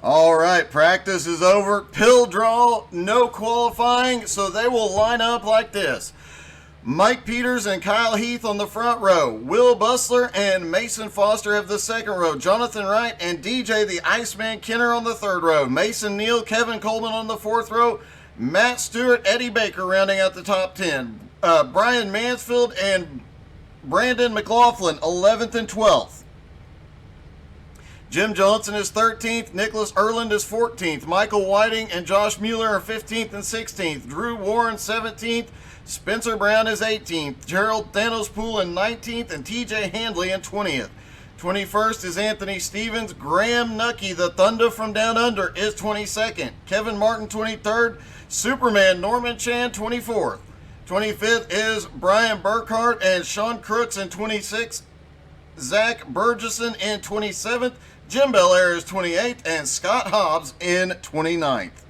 All right, practice is over. Pill draw, no qualifying, so they will line up like this. Mike Peters and Kyle Heath on the front row. Will Bustler and Mason Foster have the second row. Jonathan Wright and DJ the Iceman Kenner on the third row. Mason Neal, Kevin Coleman on the fourth row. Matt Stewart, Eddie Baker rounding out the top 10. Brian Mansfield and Brandon McLaughlin, 11th and 12th. Jim Johnson is 13th. Nicholas Erland is 14th. Michael Whiting and Josh Mueller are 15th and 16th. Drew Warren, 17th. Spencer Brown is 18th. Gerald Thanos Poole in 19th. And TJ Handley in 20th. 21st is Anthony Stevens. Graham Nucky, the Thunder from Down Under, is 22nd. Kevin Martin, 23rd. Superman Norman Chan, 24th. 25th is Brian Burkhart and Sean Crooks in 26th. Zach Burgesson in 27th. Jim Belair is 28th. And Scott Hobbs in 29th.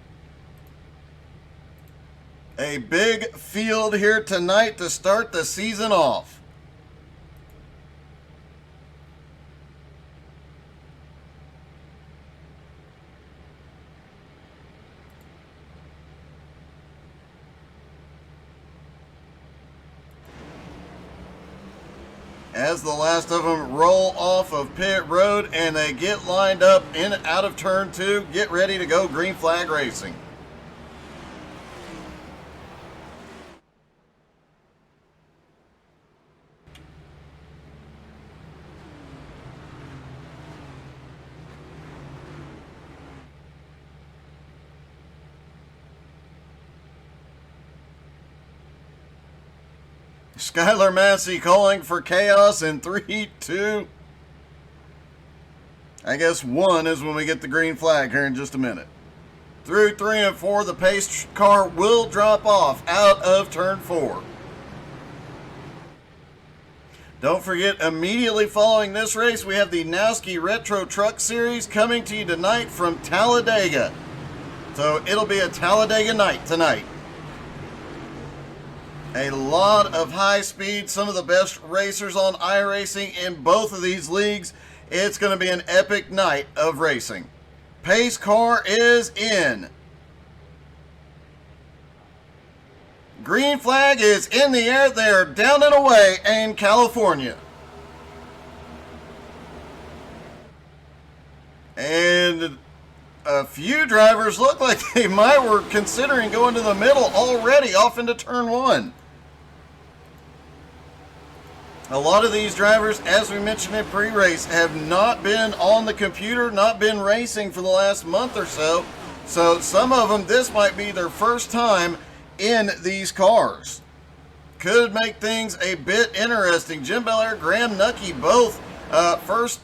A big field here tonight to start the season off. As the last of them roll off of pit road and they get lined up in and out of turn 2, get ready to go green flag racing. Skylar Massey calling for chaos in 3, 2. I guess 1 is when we get the green flag here in just a minute. Through 3 and 4, the pace car will drop off out of turn 4. Don't forget, immediately following this race, we have the Nowski Retro Truck Series coming to you tonight from Talladega. So it'll be a Talladega night tonight. A lot of high speed, some of the best racers on iRacing in both of these leagues. It's going to be an epic night of racing. Pace car is in. Green flag is in the air. They're down and away in California. And a few drivers look like they were considering going to the middle already off into turn 1. A lot of these drivers, as we mentioned in pre-race, have not been on the computer, not been racing for the last month or so. So some of them, this might be their first time in these cars. Could make things a bit interesting. Jim Belair, Graham Nucky, both first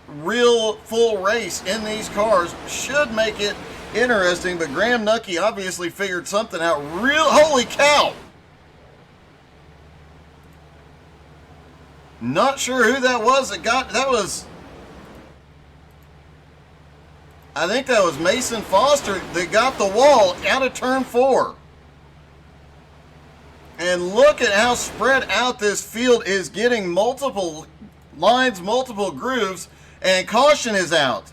real full race in these cars, should make it interesting. But Graham Nucky obviously figured something out. Holy cow! Not sure who that was that was, I think that was Mason Foster that got the wall out of turn 4. And look at how spread out this field is getting. Multiple lines, multiple grooves, and caution is out.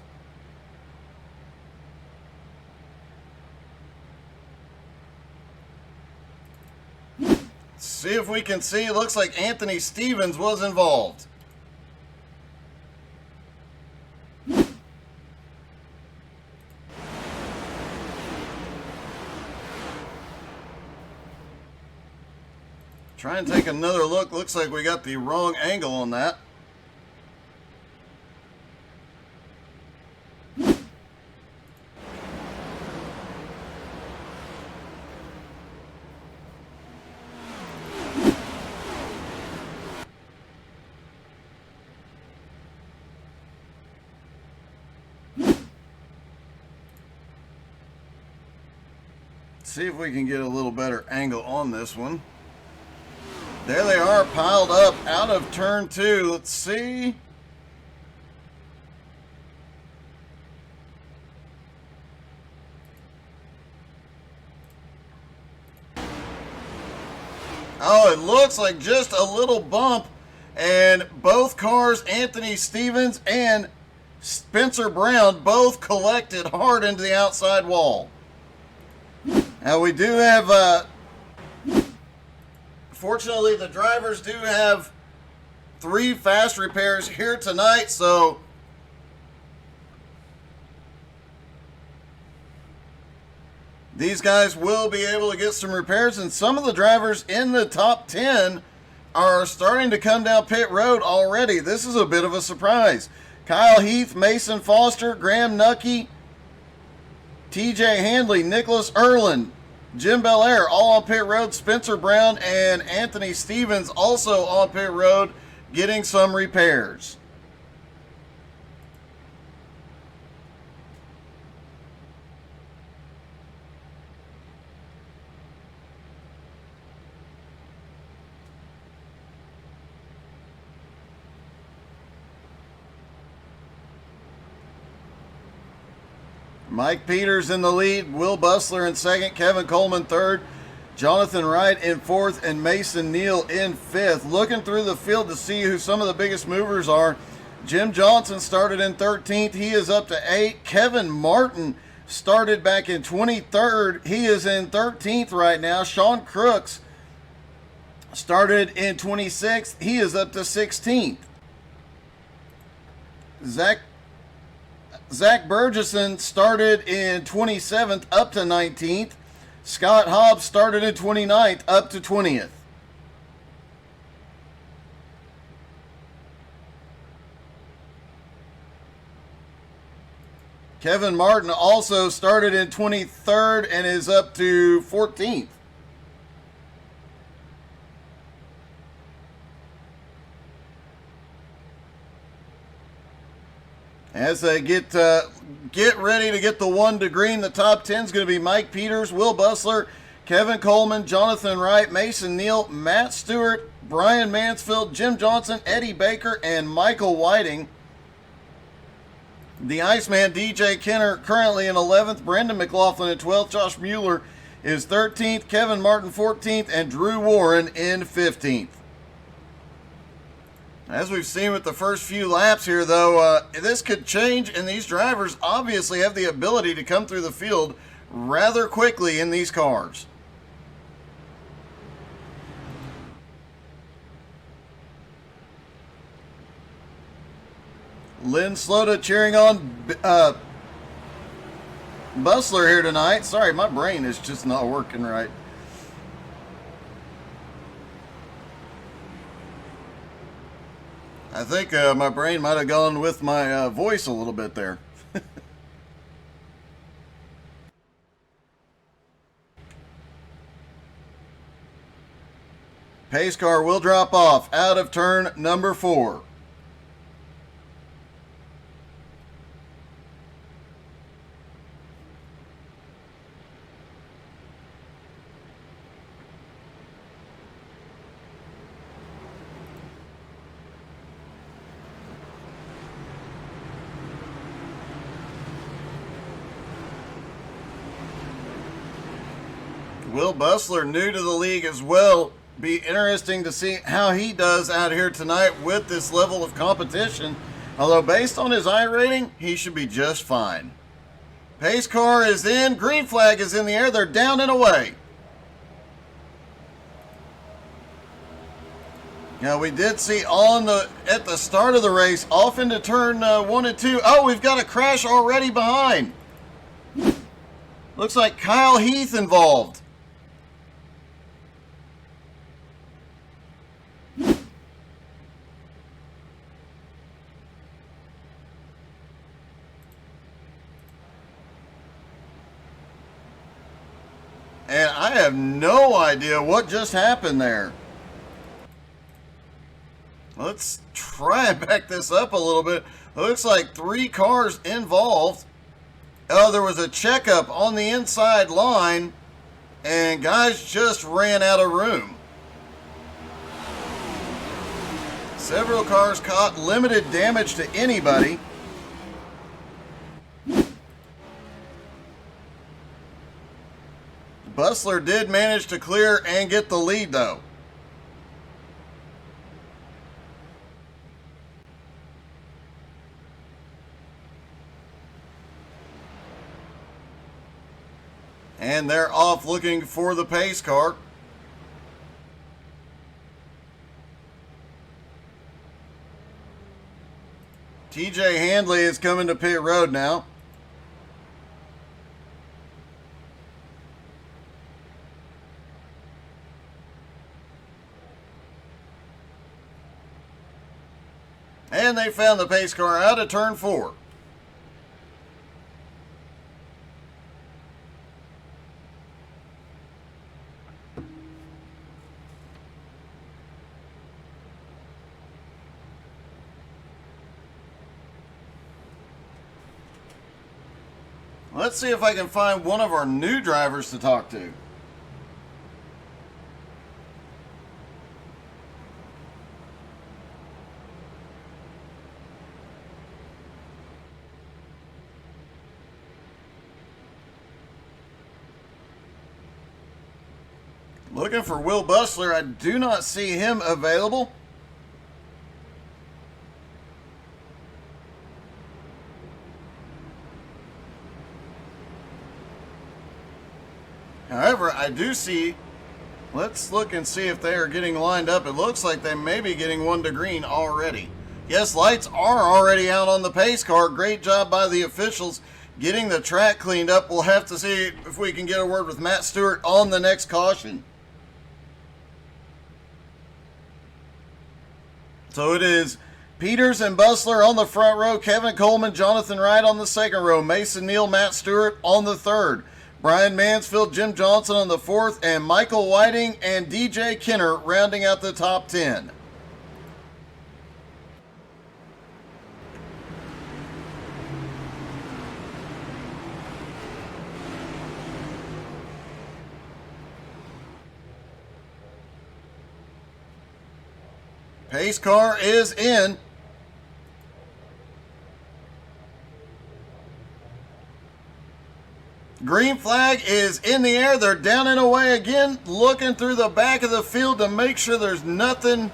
See if we can see. It looks like Anthony Stevens was involved. Try and take another look. Looks like we got the wrong angle on that. See if we can get a little better angle on this one. There they are, piled up out of turn 2. Let's see. Oh, it looks like just a little bump, and both cars, Anthony Stevens and Spencer Brown both collected hard into the outside wall. Now we do have, fortunately the drivers do have 3 fast repairs here tonight, so these guys will be able to get some repairs, and some of the drivers in the top 10 are starting to come down pit road already. This is a bit of a surprise. Kyle Heath, Mason Foster, Graham Nucky, TJ Handley, Nicholas Erland, Jim Belair all on pit road. Spencer Brown and Anthony Stevens also on pit road getting some repairs. Mike Peters in the lead, Will Bustler in second, Kevin Coleman third, Jonathan Wright in fourth, and Mason Neal in fifth. Looking through the field to see who some of the biggest movers are. Jim Johnson started in 13th. He is up to 8. Kevin Martin started back in 23rd. He is in 13th right now. Sean Crooks started in 26th. He is up to 16th. Zach Burgesson started in 27th, up to 19th. Scott Hobbs started in 29th, up to 20th. Kevin Martin also started in 23rd and is up to 14th. As they get ready to get the 1 to green, the top 10 is going to be Mike Peters, Will Bustler, Kevin Coleman, Jonathan Wright, Mason Neal, Matt Stewart, Brian Mansfield, Jim Johnson, Eddie Baker, and Michael Whiting. The Iceman, DJ Kenner, currently in 11th, Brendan McLaughlin in 12th, Josh Mueller is 13th, Kevin Martin 14th, and Drew Warren in 15th. As we've seen with the first few laps here, though, this could change, and these drivers obviously have the ability to come through the field rather quickly in these cars. Lynn Slota cheering on Bustler here tonight. Sorry, my brain is just not working right. I think my brain might have gone with my voice a little bit there. Pace car will drop off out of turn number 4. Will Bustler, new to the league as well. Be interesting to see how he does out here tonight with this level of competition. Although based on his iRating, he should be just fine. Pace car is in. Green flag is in the air. They're down and away. Now we did see at the start of the race, off into turn 1 and 2. Oh, we've got a crash already behind. Looks like Kyle Heath involved. And I have no idea what just happened there. Let's try and back this up a little bit. It looks like 3 cars involved. Oh, there was a checkup on the inside line, and guys just ran out of room. Several cars caught, limited damage to anybody. Bustler did manage to clear and get the lead, though. And they're off looking for the pace car. TJ Handley is coming to pit road now. And they found the pace car out of turn 4. Let's see if I can find one of our new drivers to talk to. Looking for Will Bustler. I do not see him available. However, I do see, let's look and see if they are getting lined up. It looks like they may be getting one to green already. Yes, lights are already out on the pace car. Great job by the officials getting the track cleaned up. We'll have to see if we can get a word with Matt Stewart on the next caution. So it is Peters and Bustler on the front row, Kevin Coleman, Jonathan Wright on the second row, Mason Neal, Matt Stewart on the third, Brian Mansfield, Jim Johnson on the fourth, and Michael Whiting and DJ Kenner rounding out the top 10. Pace car is in. Green flag is in the air. They're down and away again, looking through the back of the field to make sure there's nothing,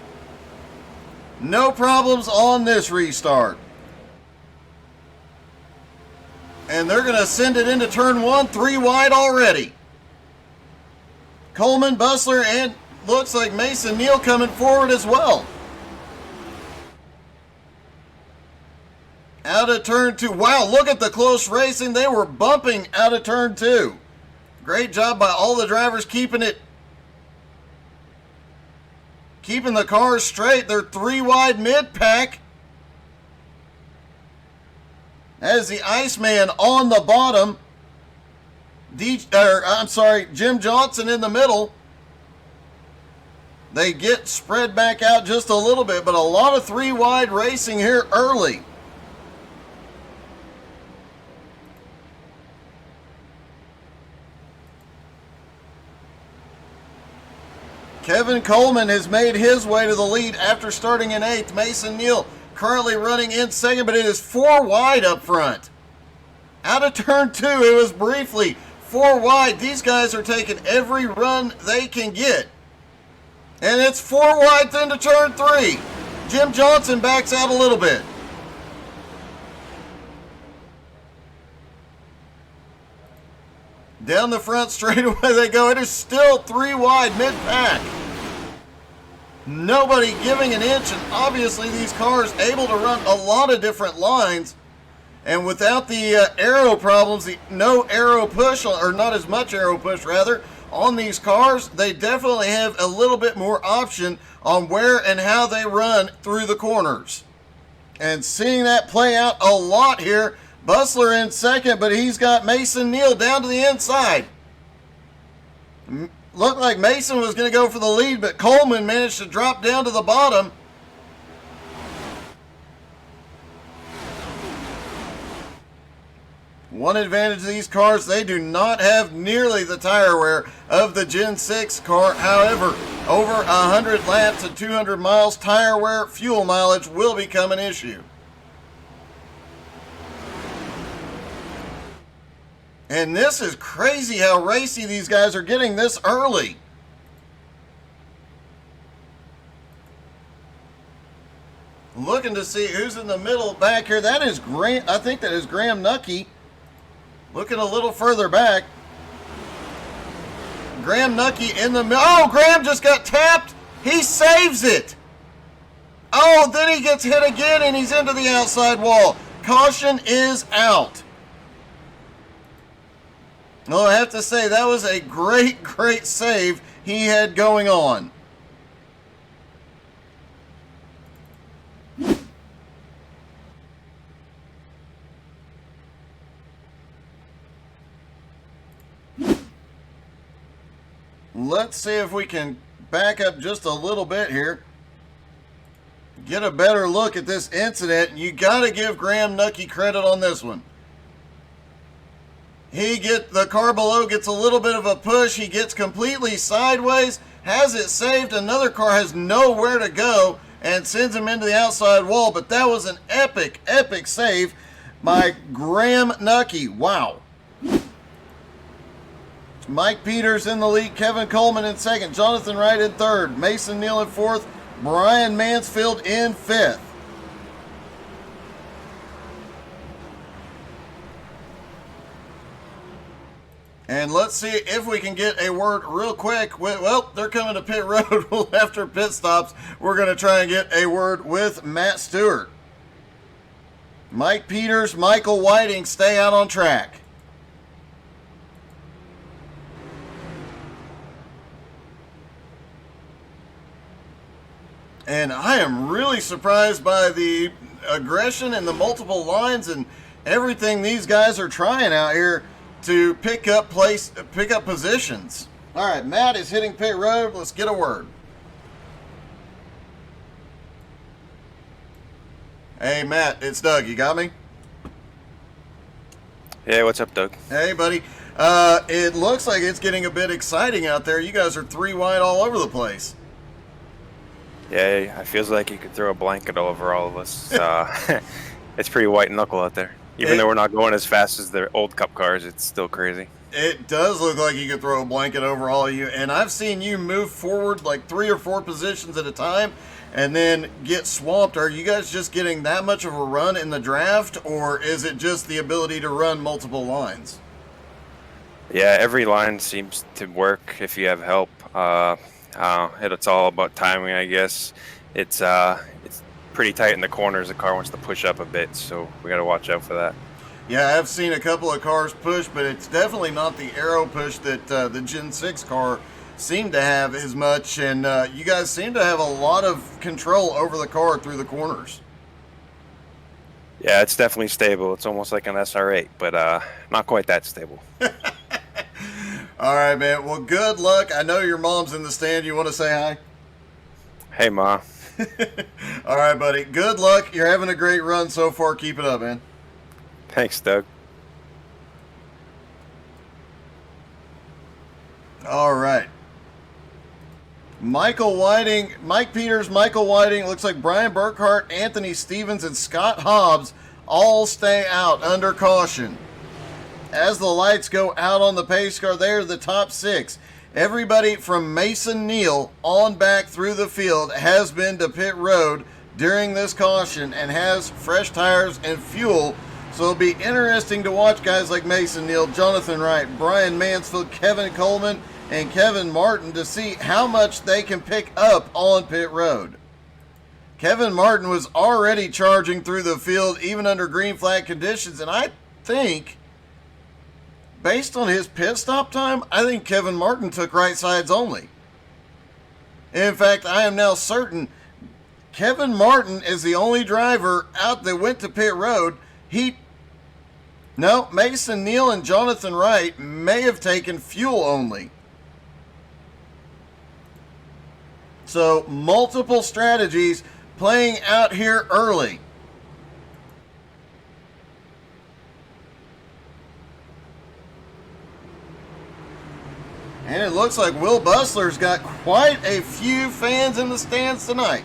no problems on this restart. And they're going to send it into turn 1, 3 wide already. Coleman, Bustler, and looks like Mason Neal coming forward as well. Out of turn 2. Wow, look at the close racing. They were bumping out of turn 2. Great job by all the drivers keeping the cars straight. They're 3 wide mid-pack. As the Iceman on the bottom. Jim Johnson in the middle. They get spread back out just a little bit, but a lot of 3 wide racing here early. Kevin Coleman has made his way to the lead after starting in 8th. Mason Neal currently running in 2nd, but it is 4 wide up front. Out of turn 2, it was briefly 4 wide. These guys are taking every run they can get. And it's 4 wide into turn 3. Jim Johnson backs out a little bit. Down the front straightaway they go. It is still 3 wide mid-pack. Nobody giving an inch, and obviously these cars able to run a lot of different lines. And without the aero problems, no aero push, or not as much aero push rather, on these cars, they definitely have a little bit more option on where and how they run through the corners. And seeing that play out a lot here. Bustler in 2nd, but he's got Mason Neal down to the inside. Looked like Mason was going to go for the lead, but Coleman managed to drop down to the bottom. One advantage of these cars, they do not have nearly the tire wear of the Gen 6 car. However, over 100 laps and 200 miles, tire wear, fuel mileage will become an issue. And this is crazy how racy these guys are getting this early. Looking to see who's in the middle back here. That is Graham. I think that is Graham Nucky. Looking a little further back. Graham Nucky in the middle. Oh, Graham just got tapped. He saves it. Oh, then he gets hit again and he's into the outside wall. Caution is out. Well, I have to say, that was a great, great save he had going on. Let's see if we can back up just a little bit here. Get a better look at this incident. You got to give Graham Nucky credit on this one. The car below gets a little bit of a push. He gets completely sideways, has it saved. Another car has nowhere to go and sends him into the outside wall. But that was an epic, epic save by Graham Nucky. Wow. Mike Peters in the lead, Kevin Coleman in second, Jonathan Wright in third, Mason Neal in fourth, Brian Mansfield in fifth. And let's see if we can get a word real quick. Well, they're coming to pit road. After pit stops, we're going to try and get a word with Matt Stewart. Mike Peters, Michael Whiting stay out on track. And I am really surprised by the aggression and the multiple lines and everything these guys are trying out here to pick up positions. All right, Matt is hitting pit road. Let's get a word. Hey, Matt, it's Doug. You got me? Hey, what's up, Doug? Hey, buddy. It looks like it's getting a bit exciting out there. You guys are 3 wide all over the place. Yeah, it feels like you could throw a blanket over all of us. It's pretty white knuckle out there. Even though we're not going as fast as the old Cup cars, it's still crazy. It does look like you could throw a blanket over all of you. And I've seen you move forward like 3 or 4 positions at a time and then get swamped. Are you guys just getting that much of a run in the draft, or is it just the ability to run multiple lines? Yeah, every line seems to work if you have help. It's all about timing, I guess. It's pretty tight in the corners. The car wants to push up a bit, so we got to watch out for that. Yeah, I've seen a couple of cars push, but it's definitely not the aero push that the Gen 6 car seemed to have as much, and you guys seem to have a lot of control over the car through the corners. Yeah, it's definitely stable. It's almost like an SR8, but not quite that stable. All right, man. Well, good luck. I know your mom's in the stand. You want to say hi? Hey, Ma. All right, buddy. Good luck. You're having a great run so far. Keep it up, man. Thanks, Doug. All right. Mike Peters, Michael Whiting, looks like Brian Burkhart, Anthony Stevens, and Scott Hobbs all stay out under caution. As the lights go out on the pace car, they're the top 6. Everybody from Mason Neal on back through the field has been to pit road during this caution and has fresh tires and fuel. So it'll be interesting to watch guys like Mason Neal, Jonathan Wright, Brian Mansfield, Kevin Coleman, and Kevin Martin to see how much they can pick up on pit road. Kevin Martin was already charging through the field even under green flag conditions, and I think, based on his pit stop time, I think Kevin Martin took right sides only. In fact, I am now certain Kevin Martin is the only driver out that went to pit road. Mason Neal and Jonathan Wright may have taken fuel only. So, multiple strategies playing out here early. And it looks like Will Bustler's got quite a few fans in the stands tonight.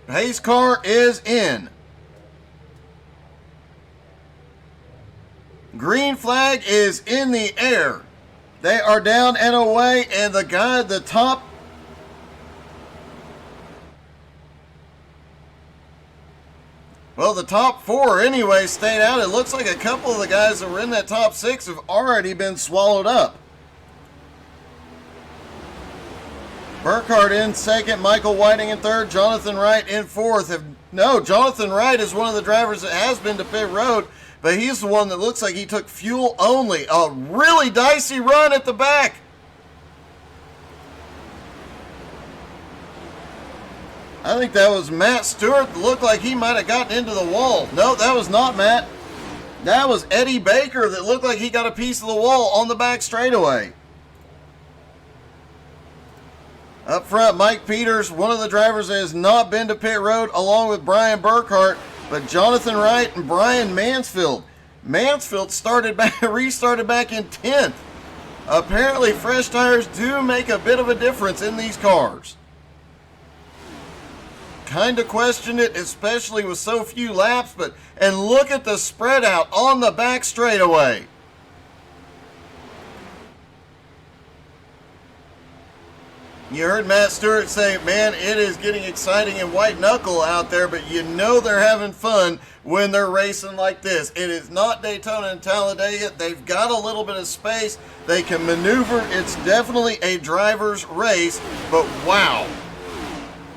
Pace car is in. Green flag is in the air. They are down and away, and the guy at the top Well, the top 4 anyway stayed out. It looks like a couple of the guys that were in that top 6 have already been swallowed up. Burkhardt in second, Michael Whiting in third, Jonathan Wright in fourth. Jonathan Wright is one of the drivers that has been to pit road, but he's the one that looks like he took fuel only. A really dicey run at the back. I think that was Matt Stewart. Looked like he might have gotten into the wall. No, that was not Matt. That was Eddie Baker that looked like he got a piece of the wall on the back straightaway. Up front, Mike Peters, one of the drivers that has not been to pit road, along with Brian Burkhardt, but Jonathan Wright and Brian Mansfield. Mansfield restarted back in 10th. Apparently, fresh tires do make a bit of a difference in these cars. Kind of questioned it, especially with so few laps, and look at the spread out on the back straightaway. You heard Matt Stewart say, man, it is getting exciting and white knuckle out there, but you know they're having fun when they're racing like this. It is not Daytona and Talladega. They've got a little bit of space. They can maneuver. It's definitely a driver's race, but wow,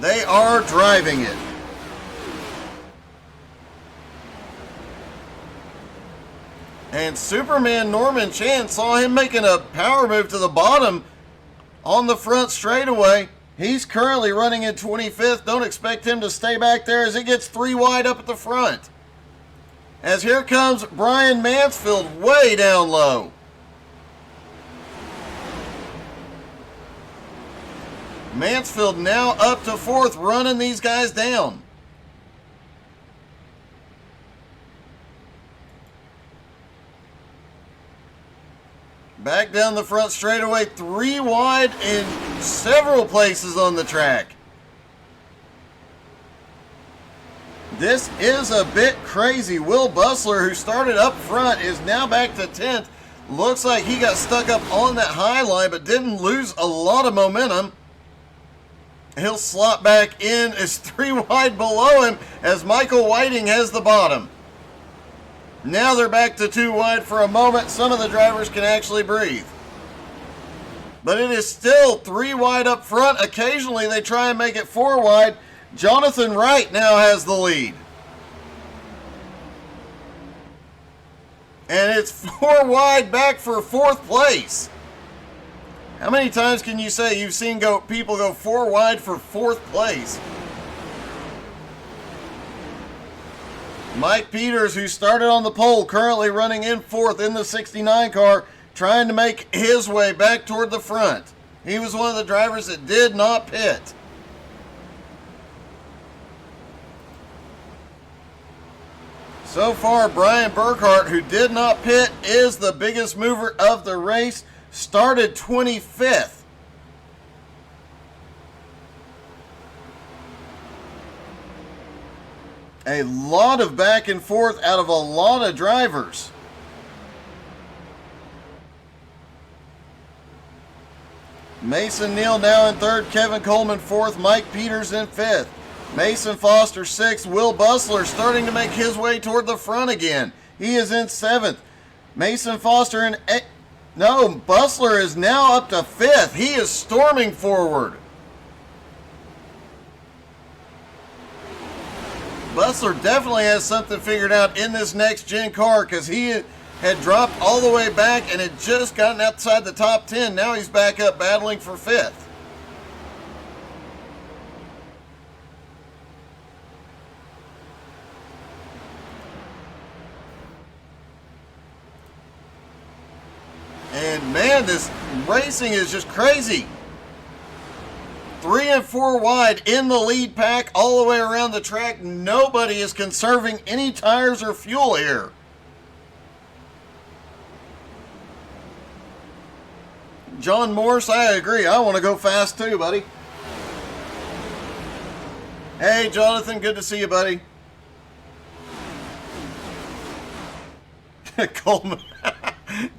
they are driving it. And Superman Norman Chan, saw him making a power move to the bottom on the front straightaway. He's currently running in 25th. Don't expect him to stay back there as it gets 3 wide up at the front. As here comes Brian Mansfield way down low. Mansfield now up to 4th, running these guys down. Back down the front straightaway, 3 wide in several places on the track. This is a bit crazy. Will Bustler, who started up front, is now back to 10th. Looks like he got stuck up on that high line, but didn't lose a lot of momentum. He'll slot back in as 3 wide below him as Michael Whiting has the bottom. Now they're back to 2 wide for a moment. Some of the drivers can actually breathe. But it is still 3 wide up front. Occasionally they try and make it 4 wide. Jonathan Wright now has the lead. And it's 4 wide back for 4th place. How many times can you say you've seen people go 4 wide for 4th place? Mike Peters, who started on the pole, currently running in 4th in the 69 car, trying to make his way back toward the front. He was one of the drivers that did not pit. So far, Brian Burkhardt, who did not pit, is the biggest mover of the race. Started 25th. A lot of back and forth out of a lot of drivers. Mason Neal now in 3rd, Kevin Coleman 4th, Mike Peters in 5th. Mason Foster 6th, Will Bustler starting to make his way toward the front again. He is in 7th. Mason Foster in 8th. No, Bustler is now up to 5th. He is storming forward. Bustler definitely has something figured out in this next gen car, because he had dropped all the way back and had just gotten outside the top 10. Now he's back up battling for 5th. And man, this racing is just crazy. 3 and 4 wide in the lead pack all the way around the track. Nobody is conserving any tires or fuel here. John Morse, I agree. I want to go fast too, buddy. Hey, Jonathan, good to see you, buddy. Coleman.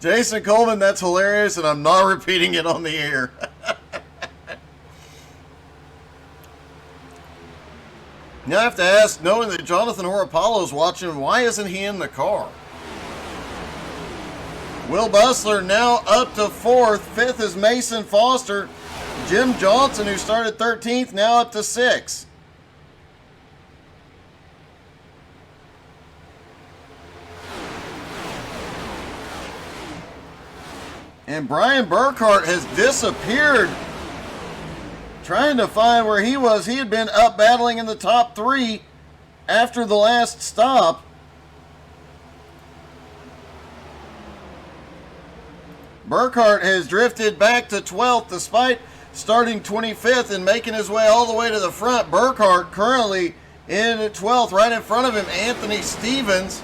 Jason Coleman, that's hilarious, and I'm not repeating it on the air. Now I have to ask, knowing that Jonathan Horopalo's watching, why isn't he in the car? Will Bustler now up to 4th. 5th is Mason Foster. Jim Johnson, who started 13th, now up to 6th. And Brian Burkhart has disappeared. Trying to find where he was. He had been up battling in the top 3 after the last stop. Burkhart has drifted back to 12th despite starting 25th and making his way all the way to the front. Burkhart currently in 12th. Right in front of him, Anthony Stevens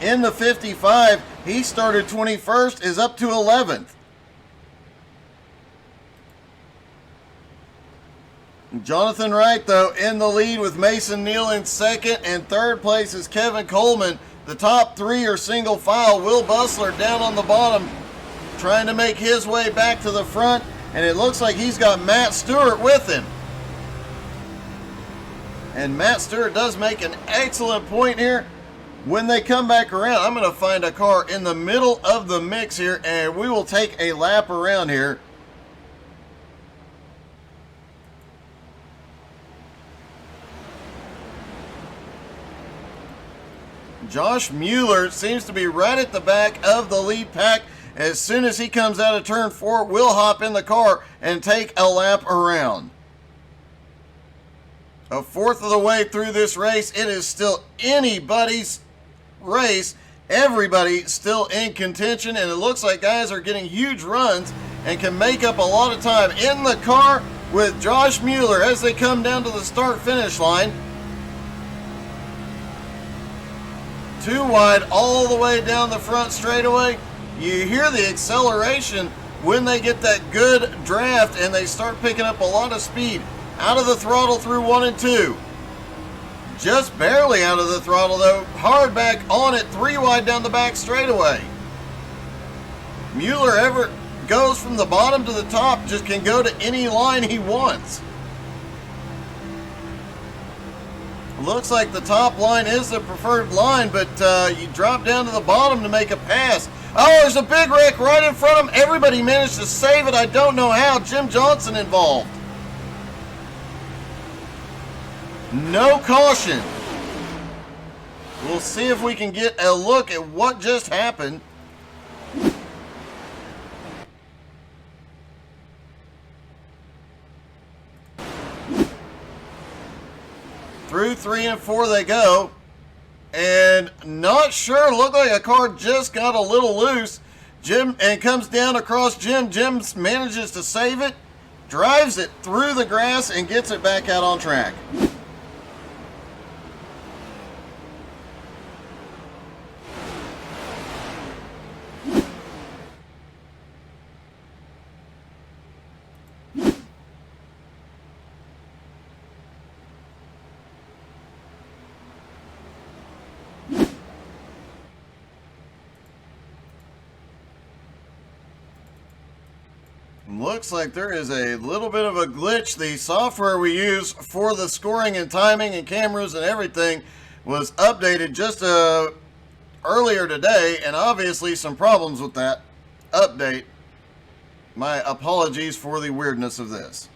in the 55. He started 21st, is up to 11th. Jonathan Wright, though, in the lead with Mason Neal in 2nd, and 3rd place is Kevin Coleman. The top 3 are single file. Will Bustler down on the bottom, trying to make his way back to the front, and it looks like he's got Matt Stewart with him. And Matt Stewart does make an excellent point here. When they come back around, I'm going to find a car in the middle of the mix here, and we will take a lap around here. Josh Mueller seems to be right at the back of the lead pack. As soon as he comes out of turn 4, we'll hop in the car and take a lap around. A 4th of the way through this race. It is still anybody's race. Everybody still in contention, and it looks like guys are getting huge runs and can make up a lot of time. In the car with Josh Mueller as they come down to the start-finish line. 2 wide all the way down the front straightaway. You hear the acceleration when they get that good draft and they start picking up a lot of speed. Out of the throttle through 1 and 2. Just barely out of the throttle though. Hard back on it, 3 wide down the back straightaway. Mueller ever goes from the bottom to the top, just can go to any line he wants. Looks like the top line is the preferred line, but you drop down to the bottom to make a pass. Oh, there's a big wreck right in front of him. Everybody managed to save it. I don't know how. Jim Johnson involved. No caution. We'll see if we can get a look at what just happened. Through 3 and 4 they go. And not sure, looked like a car just got a little loose. Jim, and comes down across Jim. Jim manages to save it, drives it through the grass, and gets it back out on track. Looks like there is a little bit of a glitch. The software we use for the scoring and timing and cameras and everything was updated just earlier today, and obviously some problems with that update. My apologies for the weirdness of this.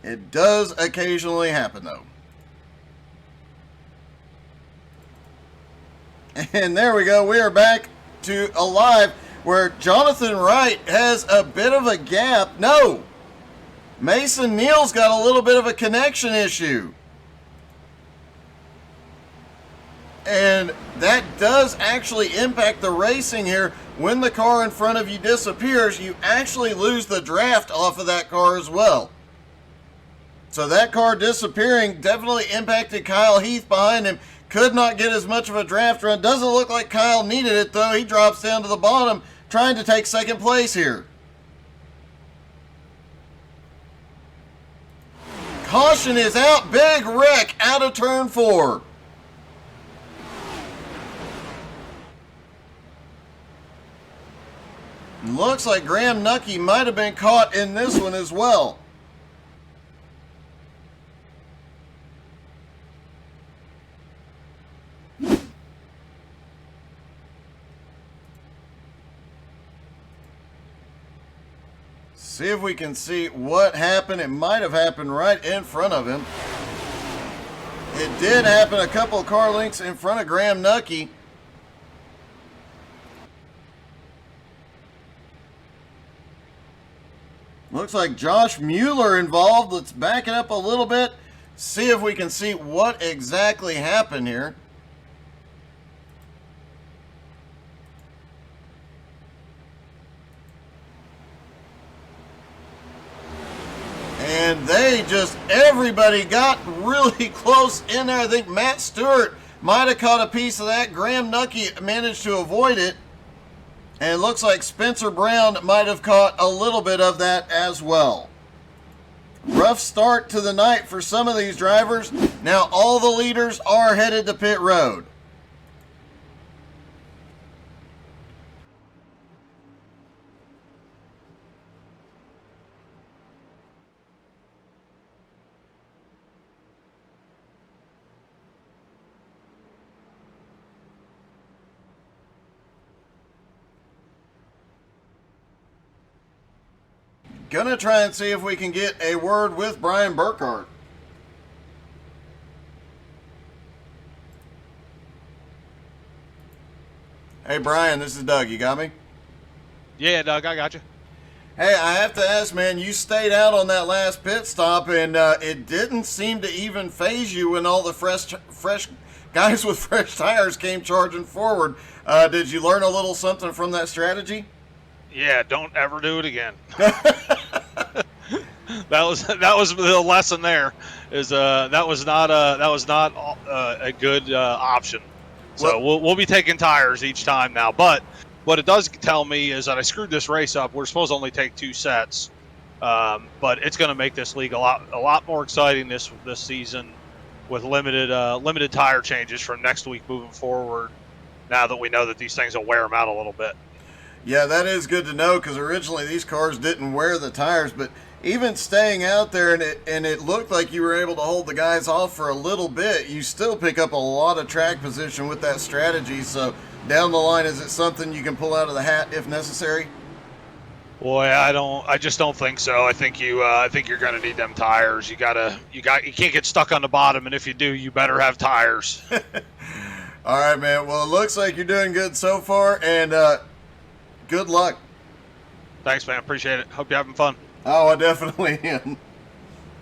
It does occasionally happen though. And there we go. We are back to alive, where Jonathan Wright has a bit of a gap. No, Mason Neal's got a little bit of a connection issue. And that does actually impact the racing here. When the car in front of you disappears, you actually lose the draft off of that car as well. So that car disappearing definitely impacted Kyle Heath behind him. Could not get as much of a draft run. Doesn't look like Kyle needed it though. He drops down to the bottom, trying to take second place here. Caution is out. Big wreck out of turn 4. Looks like Graham Nucky might have been caught in this one as well. See if we can see what happened. It might have happened right in front of him. It did happen a couple car lengths in front of Graham Nucky. Looks like Josh Mueller involved. Let's back it up a little bit. See if we can see what exactly happened here. And everybody got really close in there. I think Matt Stewart might have caught a piece of that. Graham Nucky managed to avoid it. And it looks like Spencer Brown might have caught a little bit of that as well. Rough start to the night for some of these drivers. Now all the leaders are headed to pit road. Gonna try and see if we can get a word with Brian Burkhart. Hey Brian, this is Doug. You got me? Yeah, Doug, I got you. Hey, I have to ask, man, you stayed out on that last pit stop, and it didn't seem to even phase you when all the fresh guys with fresh tires came charging forward. Did you learn a little something from that strategy? Yeah, don't ever do it again. That was the lesson there. That was not a good option. So we'll be taking tires each time now. But what it does tell me is that I screwed this race up. We're supposed to only take 2 sets, but it's going to make this league a lot more exciting this season with limited tire changes from next week moving forward. Now that we know that these things will wear them out a little bit. Yeah, that is good to know, because originally these cars didn't wear the tires, but even staying out there and it looked like you were able to hold the guys off for a little bit, you still pick up a lot of track position with that strategy. So down the line, is it something you can pull out of the hat if necessary? Boy, I just don't think so. I think you're going to need them tires. You can't get stuck on the bottom, and if you do, you better have tires. All right, man. Well, it looks like you're doing good so far, and good luck. Thanks, man. Appreciate it. Hope you're having fun. Oh, I definitely am.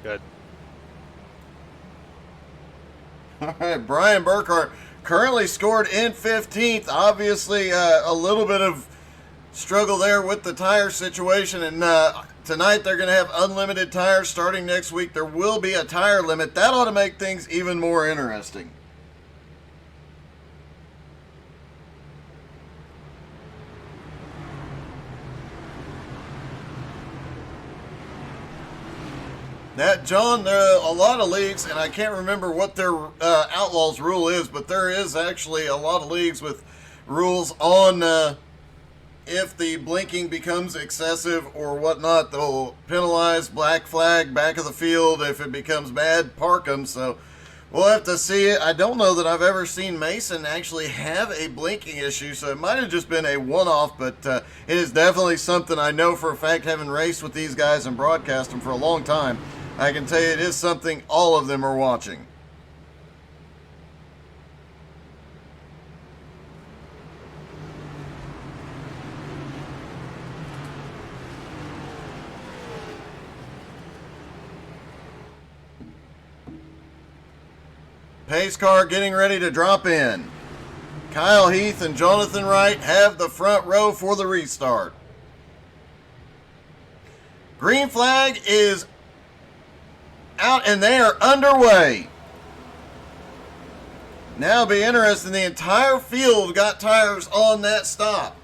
Good. All right, Brian Burkhart currently scored in 15th. Obviously, a little bit of struggle there with the tire situation. And tonight they're going to have unlimited tires. Starting next week, there will be a tire limit. That ought to make things even more interesting. That, John, there are a lot of leagues, and I can't remember what their Outlaws rule is, but there is actually a lot of leagues with rules on if the blinking becomes excessive or whatnot, they'll penalize, black flag, back of the field. If it becomes bad, park them. So we'll have to see it. I don't know that I've ever seen Mason actually have a blinking issue, so it might have just been a one-off, but it is definitely something I know for a fact, having raced with these guys and broadcast them for a long time. I can tell you it is something all of them are watching. Pace car getting ready to drop in. Kyle Heath and Jonathan Wright have the front row for the restart. Green flag is out and they are underway. Now it'll be interesting. The entire field got tires on that stop.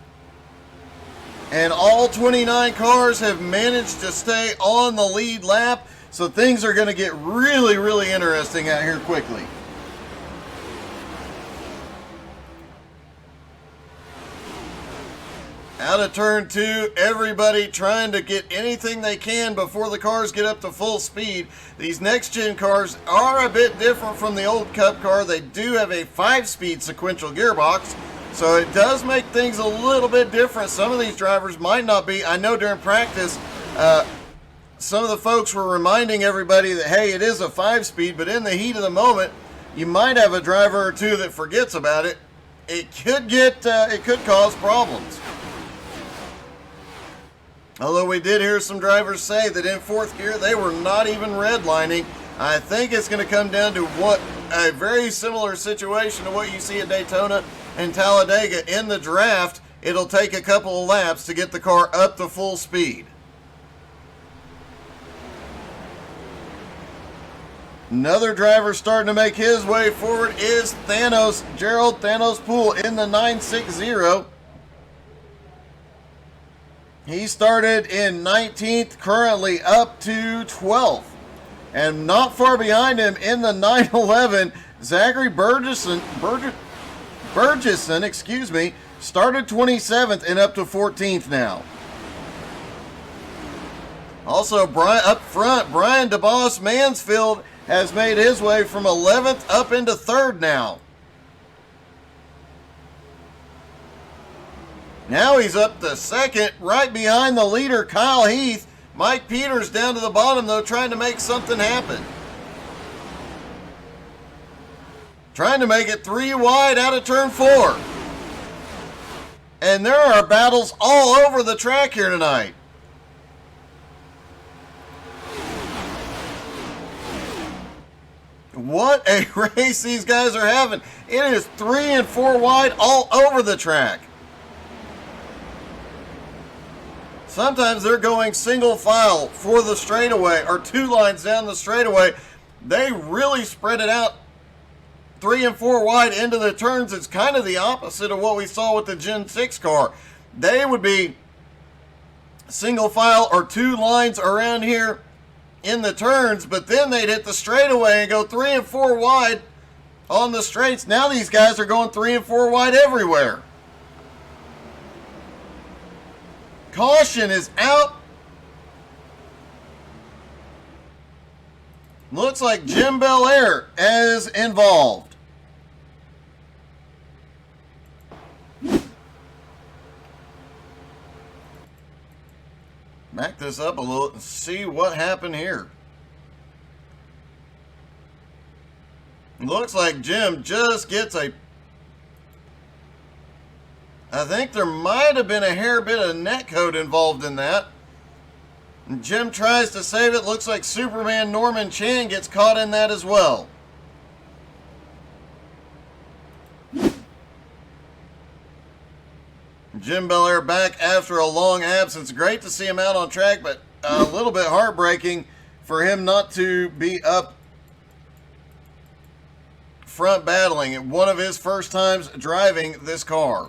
And all 29 cars have managed to stay on the lead lap. So things are going to get really, really interesting out here quickly. Out of turn 2, everybody trying to get anything they can before the cars get up to full speed. These next-gen cars are a bit different from the old Cup car. They do have a 5-speed sequential gearbox, so it does make things a little bit different. Some of these drivers might not be. I know during practice, Some of the folks were reminding everybody that, hey, it is a 5-speed, but in the heat of the moment, you might have a driver or two that forgets about it. It could cause problems. Although we did hear some drivers say that in 4th gear, they were not even redlining. I think it's going to come down to a very similar situation to what you see at Daytona and Talladega. In the draft, it'll take a couple of laps to get the car up to full speed. Another driver starting to make his way forward is Gerald Thanos Poole in the 960. He started in 19th, currently up to 12th. And not far behind him in the 911, Zachary Burgesson, started 27th and up to 14th now. Also, up front, Brian DeBoss Mansfield has made his way from 11th up into 3rd now. Now he's up to 2nd, right behind the leader, Kyle Heath. Mike Peters down to the bottom, though, trying to make something happen. Trying to make it 3 wide out of turn 4. And there are battles all over the track here tonight. What a race these guys are having. It is 3 and 4 wide all over the track. Sometimes they're going single file for the straightaway or 2 lines down the straightaway. They really spread it out 3 and 4 wide into the turns. It's kind of the opposite of what we saw with the Gen 6 car. They would be single file or 2 lines around here in the turns, but then they'd hit the straightaway and go 3 and 4 wide on the straights. Now these guys are going 3 and 4 wide everywhere. Caution is out. Looks like Jim Belair is involved. Back this up a little and see what happened here. Looks like Jim just gets I think there might have been a hair bit of netcode involved in that. And Jim tries to save it. Looks like Superman Norman Chan gets caught in that as well. Jim Belair back after a long absence. Great to see him out on track, but a little bit heartbreaking for him not to be up front battling. One of his first times driving this car.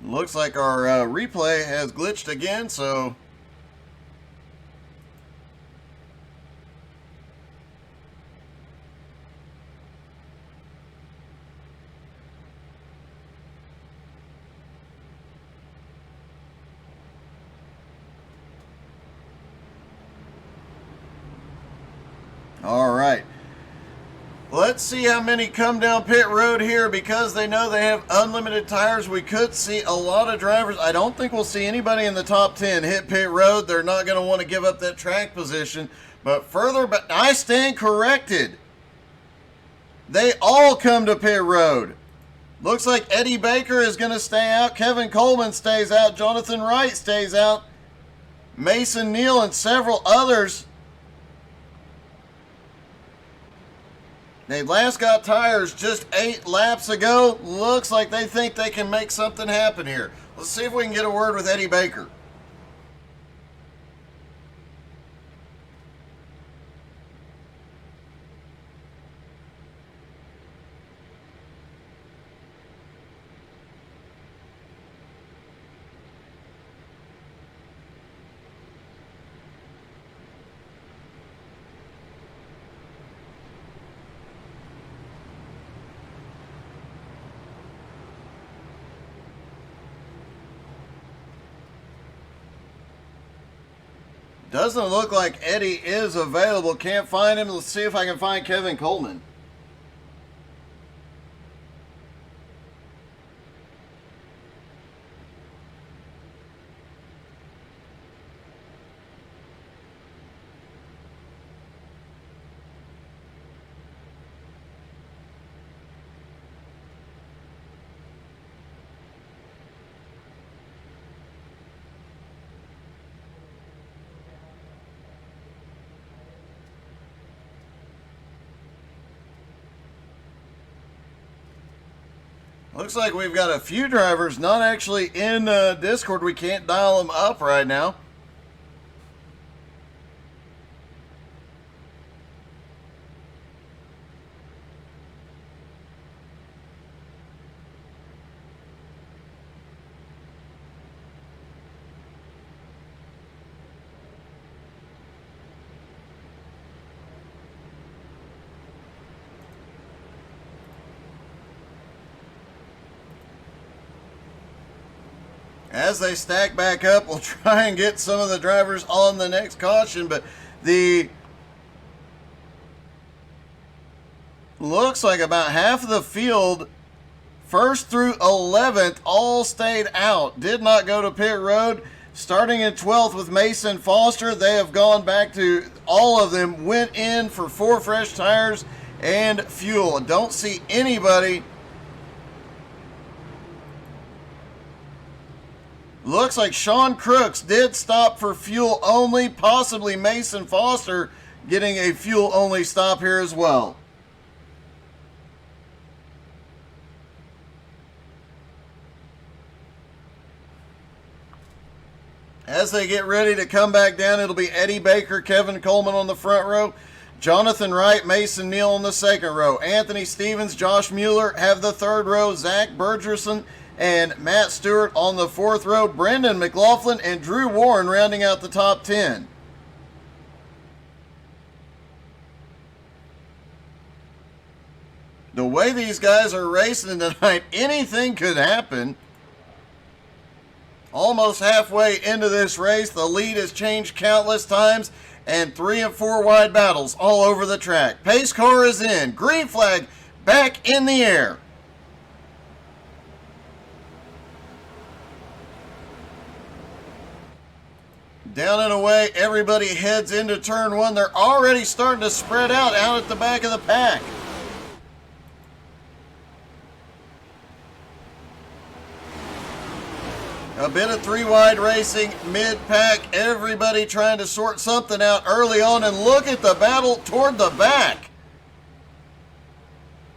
Looks like our replay has glitched again, so all right. Let's see how many come down pit road here. Because they know they have unlimited tires, we could see a lot of drivers. I don't think we'll see anybody in the top 10 hit pit road. They're not going to want to give up that track position. But further back, I stand corrected. They all come to pit road. Looks like Eddie Baker is going to stay out. Kevin Coleman stays out. Jonathan Wright stays out. Mason Neal and several others. They last got tires just 8 laps ago. Looks like they think they can make something happen here. Let's see if we can get a word with Eddie Baker. Doesn't look like Eddie is available. Can't find him. Let's see if I can find Kevin Coleman. Looks like we've got a few drivers not actually in Discord. We can't dial them up right now. As they stack back up, we'll try and get some of the drivers on the next caution, but looks like about half of the field, 1st through 11th, all stayed out. Did not go to pit road. Starting in 12th with Mason Foster, they have gone back to, all of them went in for 4 fresh tires and fuel. Don't see anybody. Looks like Sean Crooks did stop for fuel only, possibly Mason Foster getting a fuel only stop here as well. As they get ready to come back down, it'll be Eddie Baker, Kevin Coleman on the front row, Jonathan Wright, Mason Neal on the second row, Anthony Stevens, Josh Mueller have the third row, Zach Bergerson and Matt Stewart on the fourth row, Brendan McLaughlin and Drew Warren rounding out the top 10. The way these guys are racing tonight, anything could happen. Almost halfway into this race, the lead has changed countless times, and 3 and 4 wide battles all over the track. Pace car is in. Green flag back in the air. Down and away, everybody heads into turn 1. They're already starting to spread out at the back of the pack. A bit of 3 wide racing, mid-pack, everybody trying to sort something out early on, and look at the battle toward the back.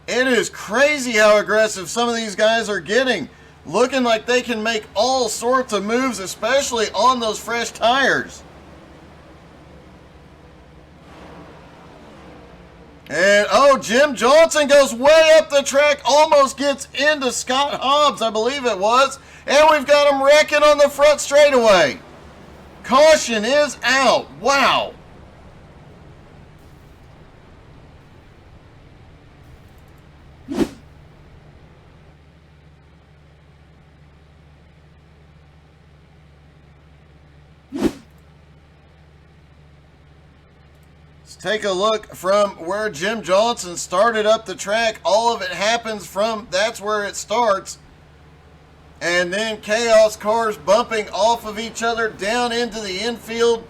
It is crazy how aggressive some of these guys are getting. Looking like they can make all sorts of moves, especially on those fresh tires. And, oh, Jim Johnson goes way up the track, almost gets into Scott Hobbs, I believe it was. And we've got him wrecking on the front straightaway. Caution is out. Wow. Take a look from where Jim Johnson started up the track. All of it happens from, that's where it starts. And then chaos cars bumping off of each other down into the infield.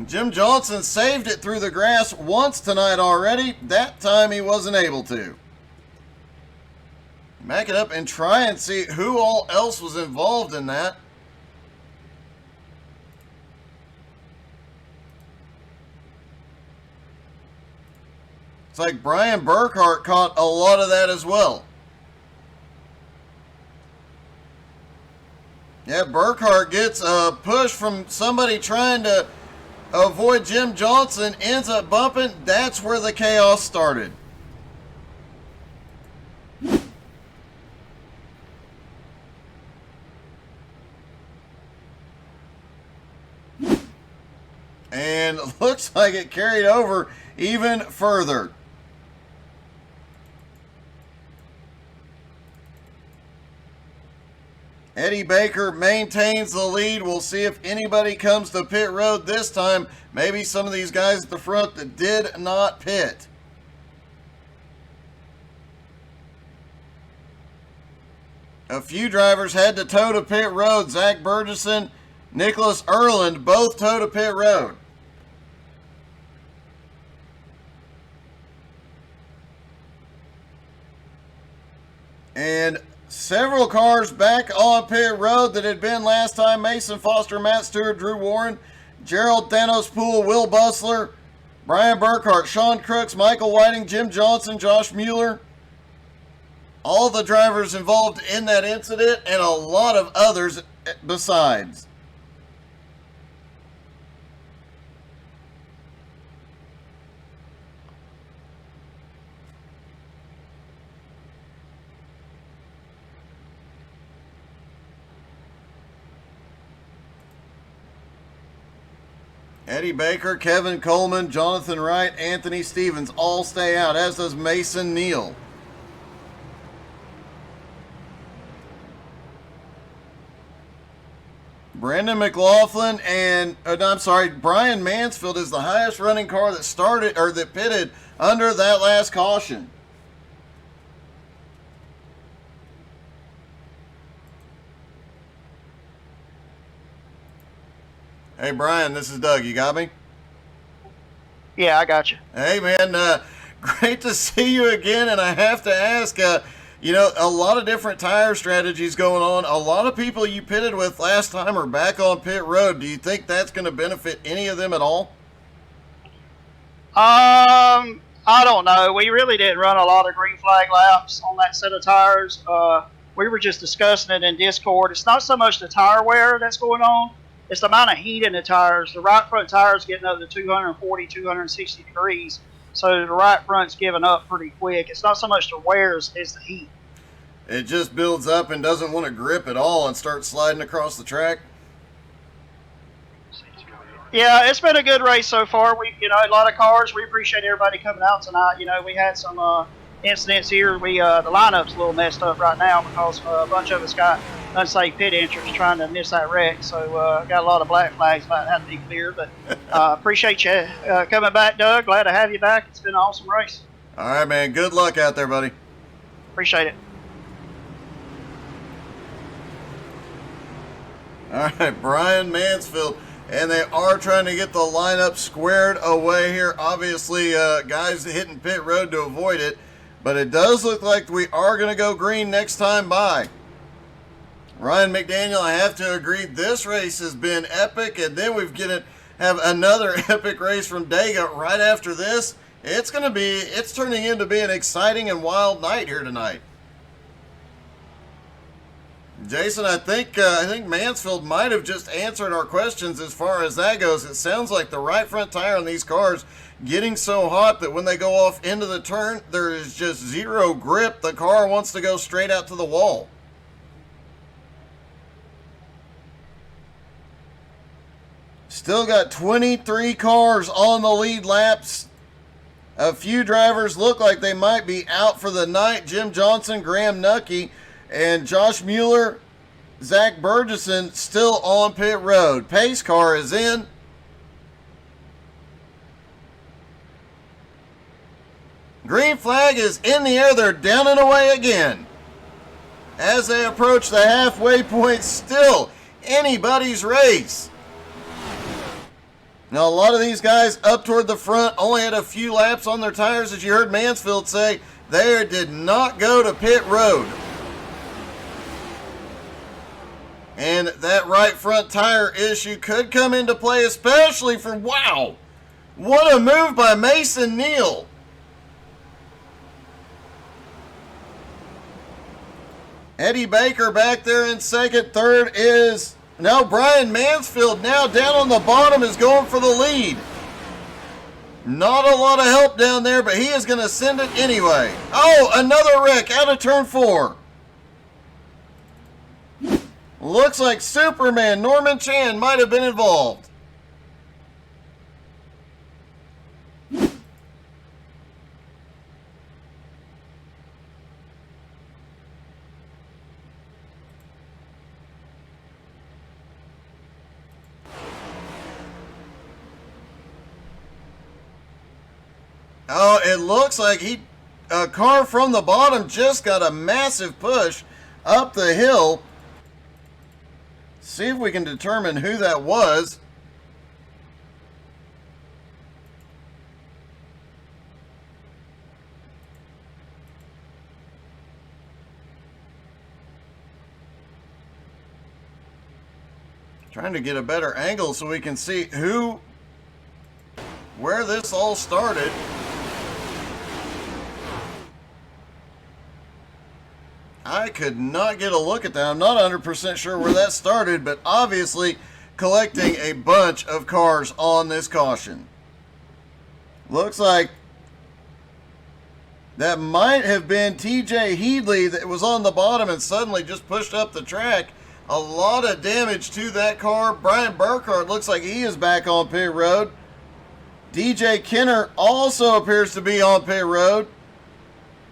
Jim Johnson saved it through the grass once tonight already. That time he wasn't able to. Back it up and try and see who all else was involved in that. It's like Brian Burkhart caught a lot of that as well. Yeah, Burkhart gets a push from somebody trying to avoid Jim Johnson, ends up bumping. That's where the chaos started. And looks like it carried over even further. Eddie Baker maintains the lead. We'll see if anybody comes to pit road this time. Maybe some of these guys at the front that did not pit. A few drivers had to tow to pit road. Zach Burgess, Nicholas Erland both tow to pit road. And several cars back on pit road that had been last time. Mason Foster, Matt Stewart, Drew Warren, Gerald Thanos Poole, Will Bustler, Brian Burkhart, Sean Crooks, Michael Whiting, Jim Johnson, Josh Mueller. All the drivers involved in that incident and a lot of others besides. Eddie Baker, Kevin Coleman, Jonathan Wright, Anthony Stevens all stay out, as does Mason Neal. Brandon McLaughlin and, Brian Mansfield is the highest running car that started, or that pitted under that last caution. Hey, Brian, this is Doug. You got me? Yeah, I got you. Hey, man, great to see you again. And I have to ask, a lot of different tire strategies going on. A lot of people you pitted with last time are back on pit road. Do you think that's going to benefit any of them at all? I don't know. We really didn't run a lot of green flag laps on that set of tires. We were just discussing it in Discord. It's not so much the tire wear that's going on. It's the amount of heat in the tires. The right front tire's getting up to 240, 260 degrees. So the right front's giving up pretty quick. It's not so much the wear as the heat. It just builds up and doesn't want to grip at all and starts sliding across the track. Yeah, it's been a good race so far. A lot of cars. We appreciate everybody coming out tonight. We had some incidents here. The lineup's a little messed up right now because a bunch of us got unsafe pit entrance trying to miss that wreck. So got a lot of black flags about to have to be cleared. But appreciate you coming back, Doug. Glad to have you back. It's been an awesome race. All right, man. Good luck out there, buddy. Appreciate it. All right, Brian Mansfield. And they are trying to get the lineup squared away here. Obviously, guys hitting pit road to avoid it. But it does look like we are going to go green next time by. Ryan McDaniel, I have to agree, this race has been epic. And then we're going to have another epic race from Dega right after this. It's turning into be an exciting and wild night here tonight. Jason, I think Mansfield might have just answered our questions as far as that goes. It sounds like the right front tire on these cars getting so hot that when they go off into the turn, there is just zero grip. The car wants to go straight out to the wall. Still got 23 cars on the lead laps. A few drivers look like they might be out for the night. Jim Johnson, Graham Nucky, and Josh Mueller, Zach Burgesson still on pit road. Pace car is in. Green flag is in the air. They're down and away again. As they approach the halfway point, still anybody's race. Now, a lot of these guys up toward the front only had a few laps on their tires, as you heard Mansfield say. They did not go to pit road. And that right front tire issue could come into play, especially for, wow, what a move by Mason Neal. Eddie Baker back there in second. Third is now Brian Mansfield, now down on the bottom, is going for the lead. Not a lot of help down there, but he is going to send it anyway. Oh, another wreck out of turn 4. Looks like Superman Norman Chan might have been involved. Oh, it looks like a car from the bottom just got a massive push up the hill. See if we can determine who that was. Trying to get a better angle so we can see where this all started. I could not get a look at that. I'm not 100% sure where that started, but obviously collecting a bunch of cars on this caution. Looks like that might have been TJ Headley that was on the bottom and suddenly just pushed up the track. A lot of damage to that car. Brian Burkhardt looks like he is back on pit road. DJ Kenner also appears to be on pit road.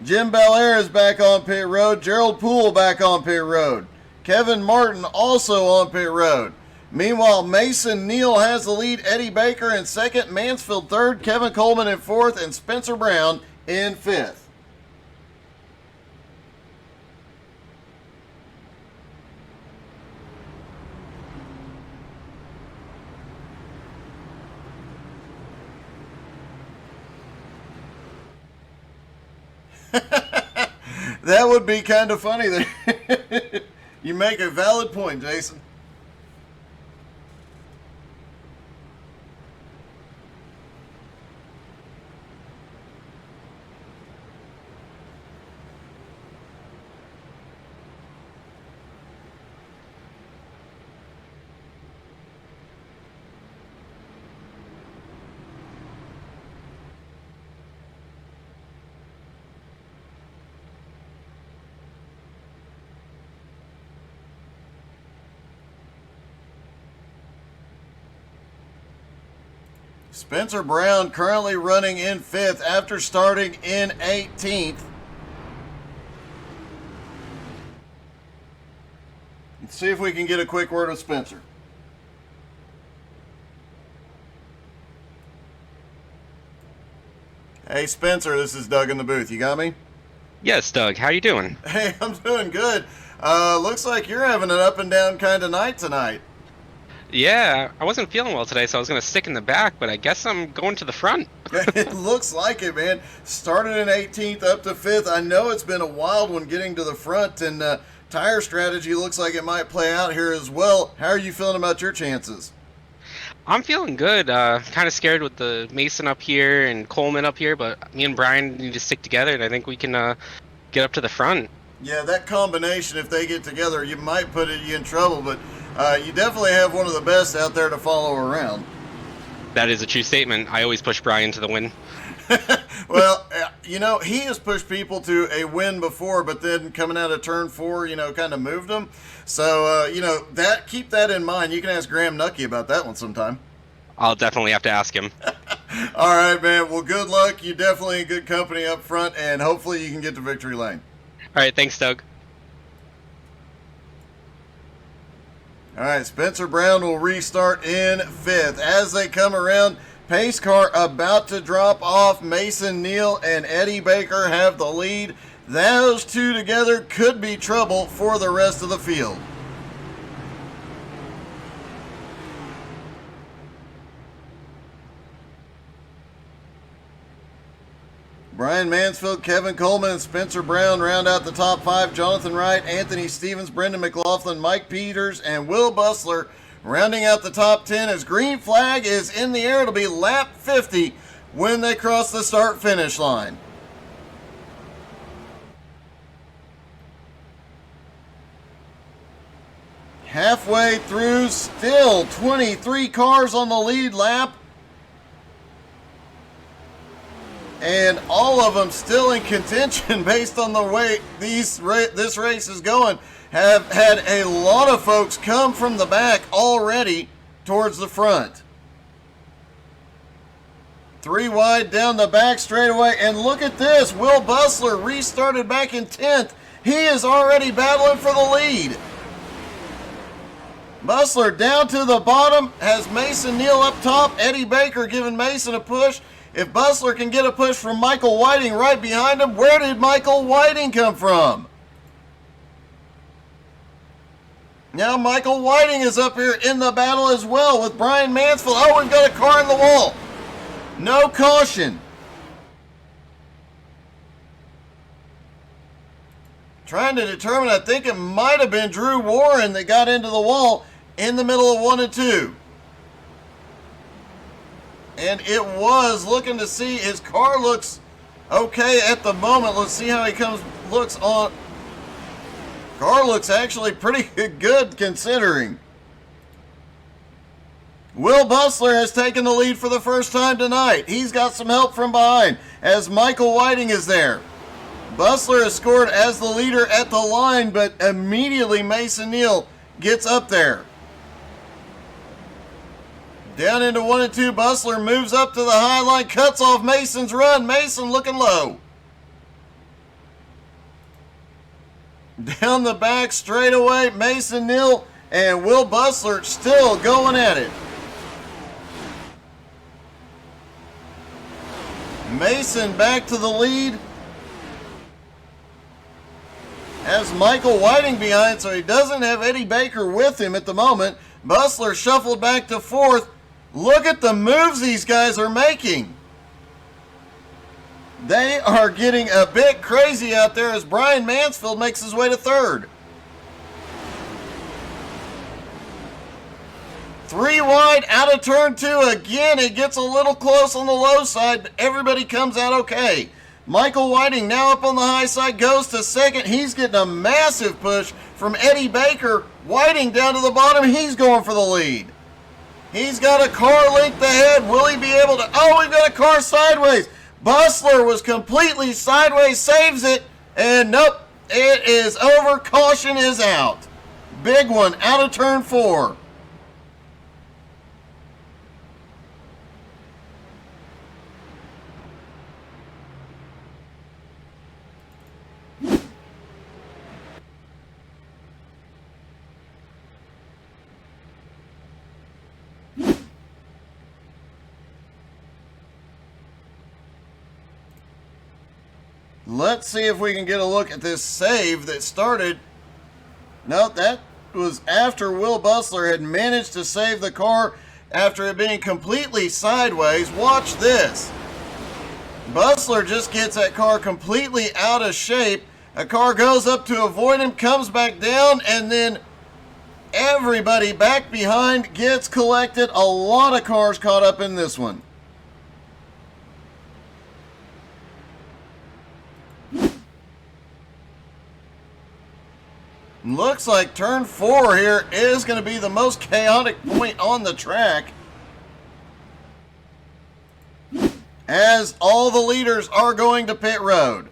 Jim Belair is back on pit road. Gerald Poole back on pit road. Kevin Martin also on pit road. Meanwhile, Mason Neal has the lead. Eddie Baker in second. Mansfield third. Kevin Coleman in fourth. And Spencer Brown in fifth. That would be kind of funny there. You make a valid point, Jason. Spencer Brown currently running in fifth after starting in 18th. Let's see if we can get a quick word with Spencer. Hey Spencer, this is Doug in the booth. You got me? Yes, Doug. How you doing? Hey, I'm doing good. Looks like you're having an up and down kind of night tonight. Yeah, I wasn't feeling well today, so I was going to stick in the back, but I guess I'm going to the front. It looks like it, man. Started in 18th up to 5th. I know it's been a wild one getting to the front, and tire strategy looks like it might play out here as well. How are you feeling about your chances? I'm feeling good. Kind of scared with the Mason up here and Coleman up here, but me and Brian need to stick together, and I think we can get up to the front. Yeah, that combination, if they get together, you might put you in trouble, but you definitely have one of the best out there to follow around. That is a true statement. I always push Brian to the win. Well, you know, he has pushed people to a win before, but then coming out of turn 4, kind of moved them. So, keep that in mind. You can ask Graham Nucky about that one sometime. I'll definitely have to ask him. All right, man. Well, good luck. You're definitely in good company up front, and hopefully you can get to victory lane. All right, thanks, Doug. All right, Spencer Brown will restart in 5th. As they come around, pace car about to drop off. Mason Neal and Eddie Baker have the lead. Those two together could be trouble for the rest of the field. Brian Mansfield, Kevin Coleman, and Spencer Brown round out the top 5. Jonathan Wright, Anthony Stevens, Brendan McLaughlin, Mike Peters, and Will Bustler rounding out the top 10 as green flag is in the air. It'll be lap 50 when they cross the start-finish line. Halfway through, still 23 cars on the lead lap. And all of them still in contention based on the way this race is going. Have had a lot of folks come from the back already towards the front. 3 wide down the back straightaway. And look at this. Will Bustler restarted back in 10th. He is already battling for the lead. Bustler down to the bottom. Has Mason Neal up top. Eddie Baker giving Mason a push. If Bustler can get a push from Michael Whiting right behind him, where did Michael Whiting come from? Now Michael Whiting is up here in the battle as well with Brian Mansfield. Oh, we've got a car in the wall. No caution. Trying to determine, I think it might have been Drew Warren that got into the wall in the middle of 1 and 2. And it was looking to see, his car looks okay at the moment. Let's see how he looks on. Car looks actually pretty good considering. Will Bustler has taken the lead for the first time tonight. He's got some help from behind as Michael Whiting is there. Bustler has scored as the leader at the line, but immediately Mason Neal gets up there. Down into 1 and 2, Bustler moves up to the high line, cuts off Mason's run. Mason looking low. Down the back straightaway, Mason Neal and Will Bustler still going at it. Mason back to the lead. Has Michael Whiting behind, so he doesn't have Eddie Baker with him at the moment. Bustler shuffled back to 4th. Look at the moves these guys are making. They are getting a bit crazy out there as Brian Mansfield makes his way to 3rd. 3 wide out of turn 2. Again, it gets a little close on the low side, but everybody comes out okay. Michael Whiting now up on the high side, goes to 2nd. He's getting a massive push from Eddie Baker. Whiting down to the bottom. He's going for the lead. He's got a car length ahead. Will he be able to? Oh, we've got a car sideways. Bustler was completely sideways, saves it, and nope, it is over. Caution is out. Big one out of turn 4. Let's see if we can get a look at this save that started. No, that was after Will Bustler had managed to save the car after it being completely sideways. Watch this. Bustler just gets that car completely out of shape. A car goes up to avoid him, comes back down, and then everybody back behind gets collected. A lot of cars caught up in this one. Looks like turn 4 here is going to be the most chaotic point on the track, as all the leaders are going to pit road.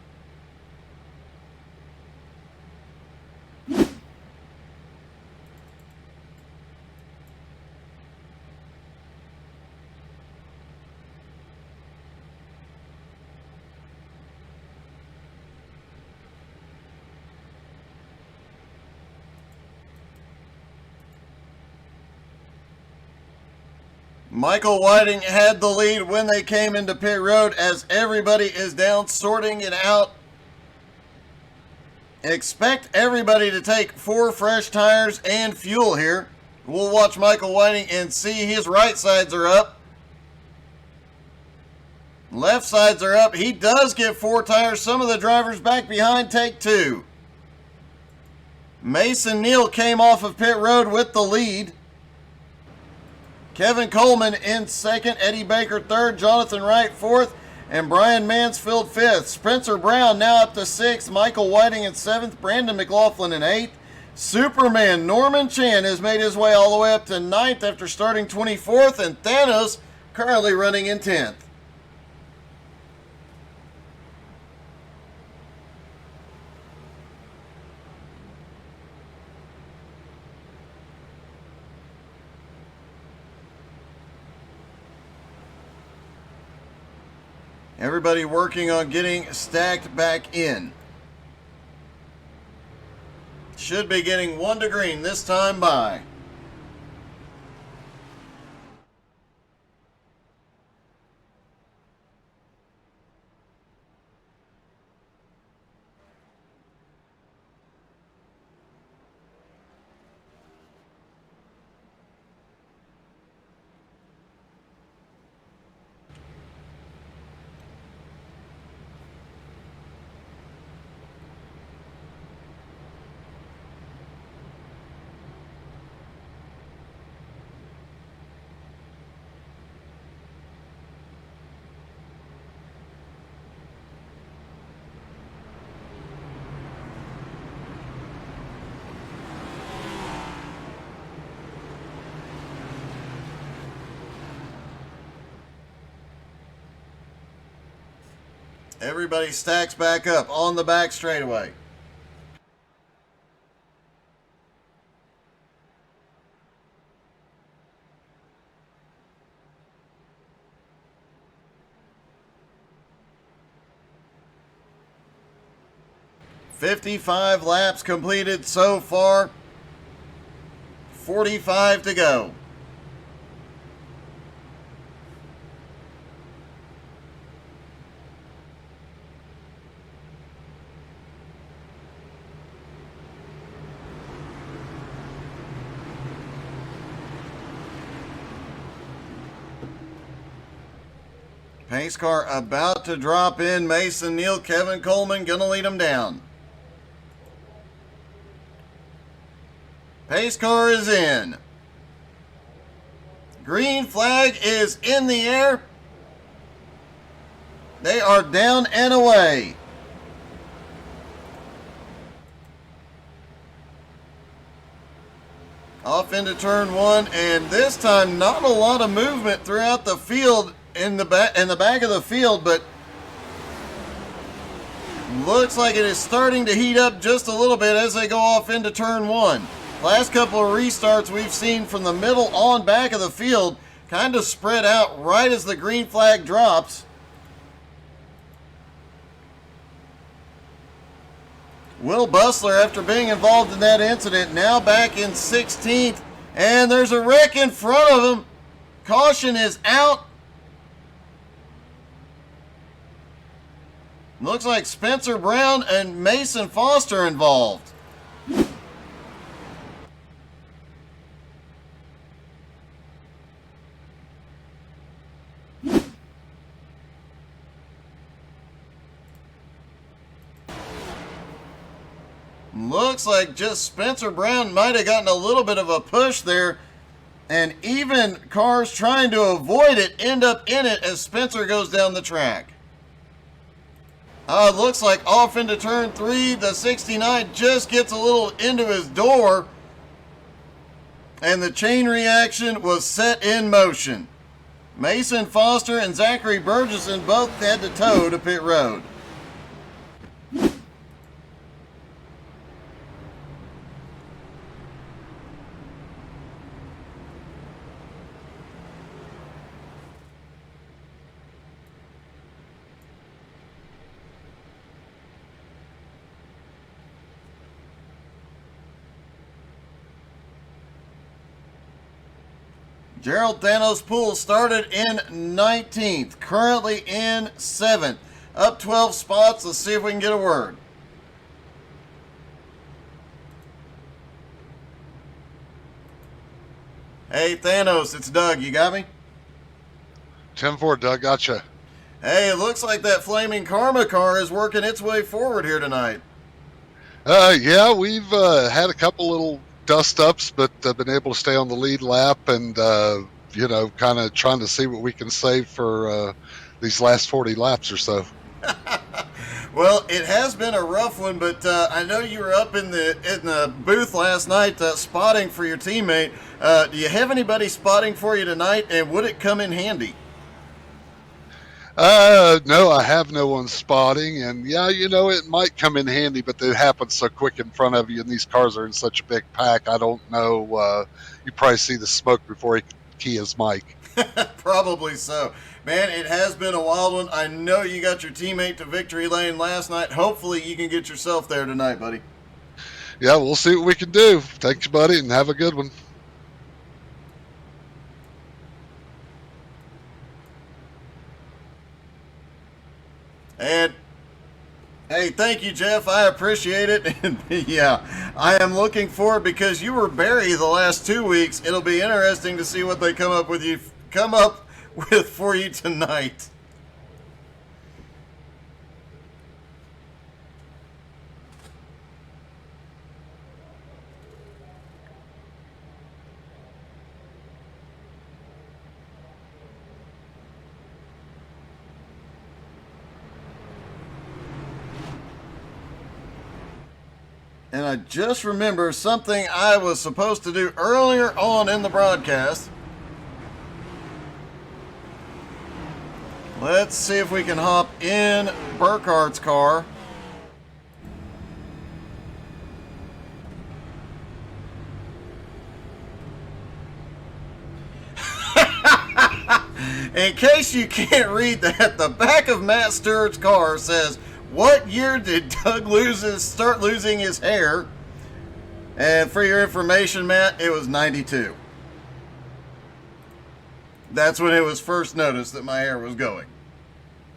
Michael Whiting had the lead when they came into pit road, as everybody is down sorting it out. Expect everybody to take 4 fresh tires and fuel here. We'll watch Michael Whiting and see his right sides are up. Left sides are up. He does get 4 tires. Some of the drivers back behind take 2. Mason Neal came off of pit road with the lead. Kevin Coleman in 2nd, Eddie Baker 3rd, Jonathan Wright 4th, and Brian Mansfield 5th. Spencer Brown now up to 6th, Michael Whiting in 7th, Brandon McLaughlin in 8th. Superman Norman Chan has made his way all the way up to 9th after starting 24th, and Thanos currently running in 10th. Everybody working on getting stacked back in. Should be getting 1 to green this time by. Everybody stacks back up on the back straightaway. "55 laps completed so far. 45 to go. Pace car about to drop in. Mason Neal, Kevin Coleman gonna lead them down. Pace car is in. Green flag is in the air. They are down and away. Off into turn one, and this time not a lot of movement throughout the field in the back of the field, but looks like it is starting to heat up just a little bit as they go off into turn one. Last couple of restarts we've seen from the middle on back of the field kind of spread out right as the green flag drops. Will Bustler, after being involved in that incident, now back in 16th, and there's a wreck in front of him. Caution is out. Looks like Spencer Brown and Mason Foster involved. Looks like just Spencer Brown might have gotten a little bit of a push there, and even cars trying to avoid it end up in it as Spencer goes down the track. It looks like off into turn three, the 69 just gets a little into his door, and the chain reaction was set in motion. Mason Foster and Zachary Burgesson both had to tow to pit road. Gerald Thanos Poole started in 19th, currently in 7th. Up 12 spots. Let's see if we can get a word. Hey, Thanos, it's Doug. You got me? 10-4, Doug. Gotcha. Hey, it looks like that Flaming Karma car is working its way forward here tonight. Yeah, we've had a couple little dust-ups, but been able to stay on the lead lap and, kind of trying to see what we can save for these last 40 laps or so. Well, it has been a rough one, but I know you were up in the booth last night spotting for your teammate. Do you have anybody spotting for you tonight, and would it come in handy? No, I have no one spotting, and yeah, it might come in handy, but it happens so quick in front of you, and these cars are in such a big pack. I don't know. You probably see the smoke before he can key his mic. Probably so. Man, it has been a wild one. I know you got your teammate to victory lane last night. Hopefully you can get yourself there tonight, buddy. Yeah, we'll see what we can do. Thanks, buddy, and have a good one. And hey, thank you, Jeff. I appreciate it. And yeah, I am looking forward because you were Barry the last 2 weeks. It'll be interesting to see what they come up with for you tonight. And I just remember something I was supposed to do earlier on in the broadcast. Let's see if we can hop in Burkhart's car. In case you can't read that, the back of Matt Stewart's car says, "What year did Doug start losing his hair?" And for your information, Matt, it was 92. That's when it was first noticed that my hair was going.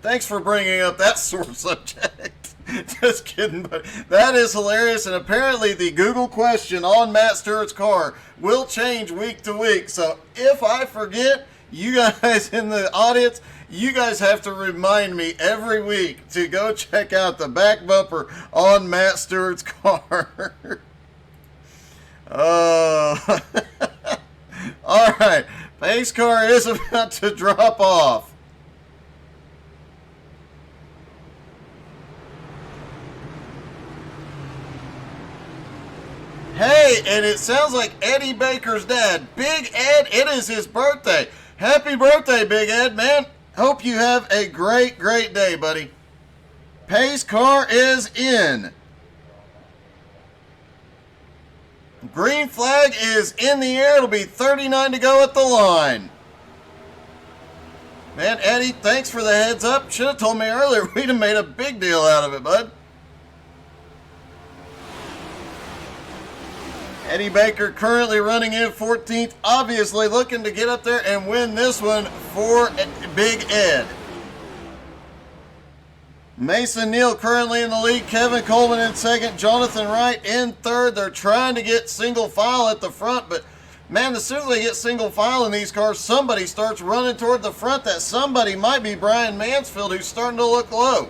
Thanks for bringing up that sore subject. Just kidding, but that is hilarious. And apparently the Google question on Matt Stewart's car will change week to week. So if I forget, you guys in the audience, you guys have to remind me every week to go check out the back bumper on Matt Stewart's car. Oh. All right. Pace car is about to drop off. Hey, and it sounds like Eddie Baker's dad, Big Ed. It is his birthday. Happy birthday, Big Ed, man. Hope you have a great, great day, buddy. Pace car is in. Green flag is in the air. It'll be 39 to go at the line. Man, Eddie, thanks for the heads up. Should have told me earlier. We'd have made a big deal out of it, bud. Eddie Baker currently running in 14th. Obviously looking to get up there and win this one for Big Ed. Mason Neal currently in the lead. Kevin Coleman in second. Jonathan Wright in third. They're trying to get single file at the front, but man, as soon as they get single file in these cars, somebody starts running toward the front. That somebody might be Brian Mansfield, who's starting to look low.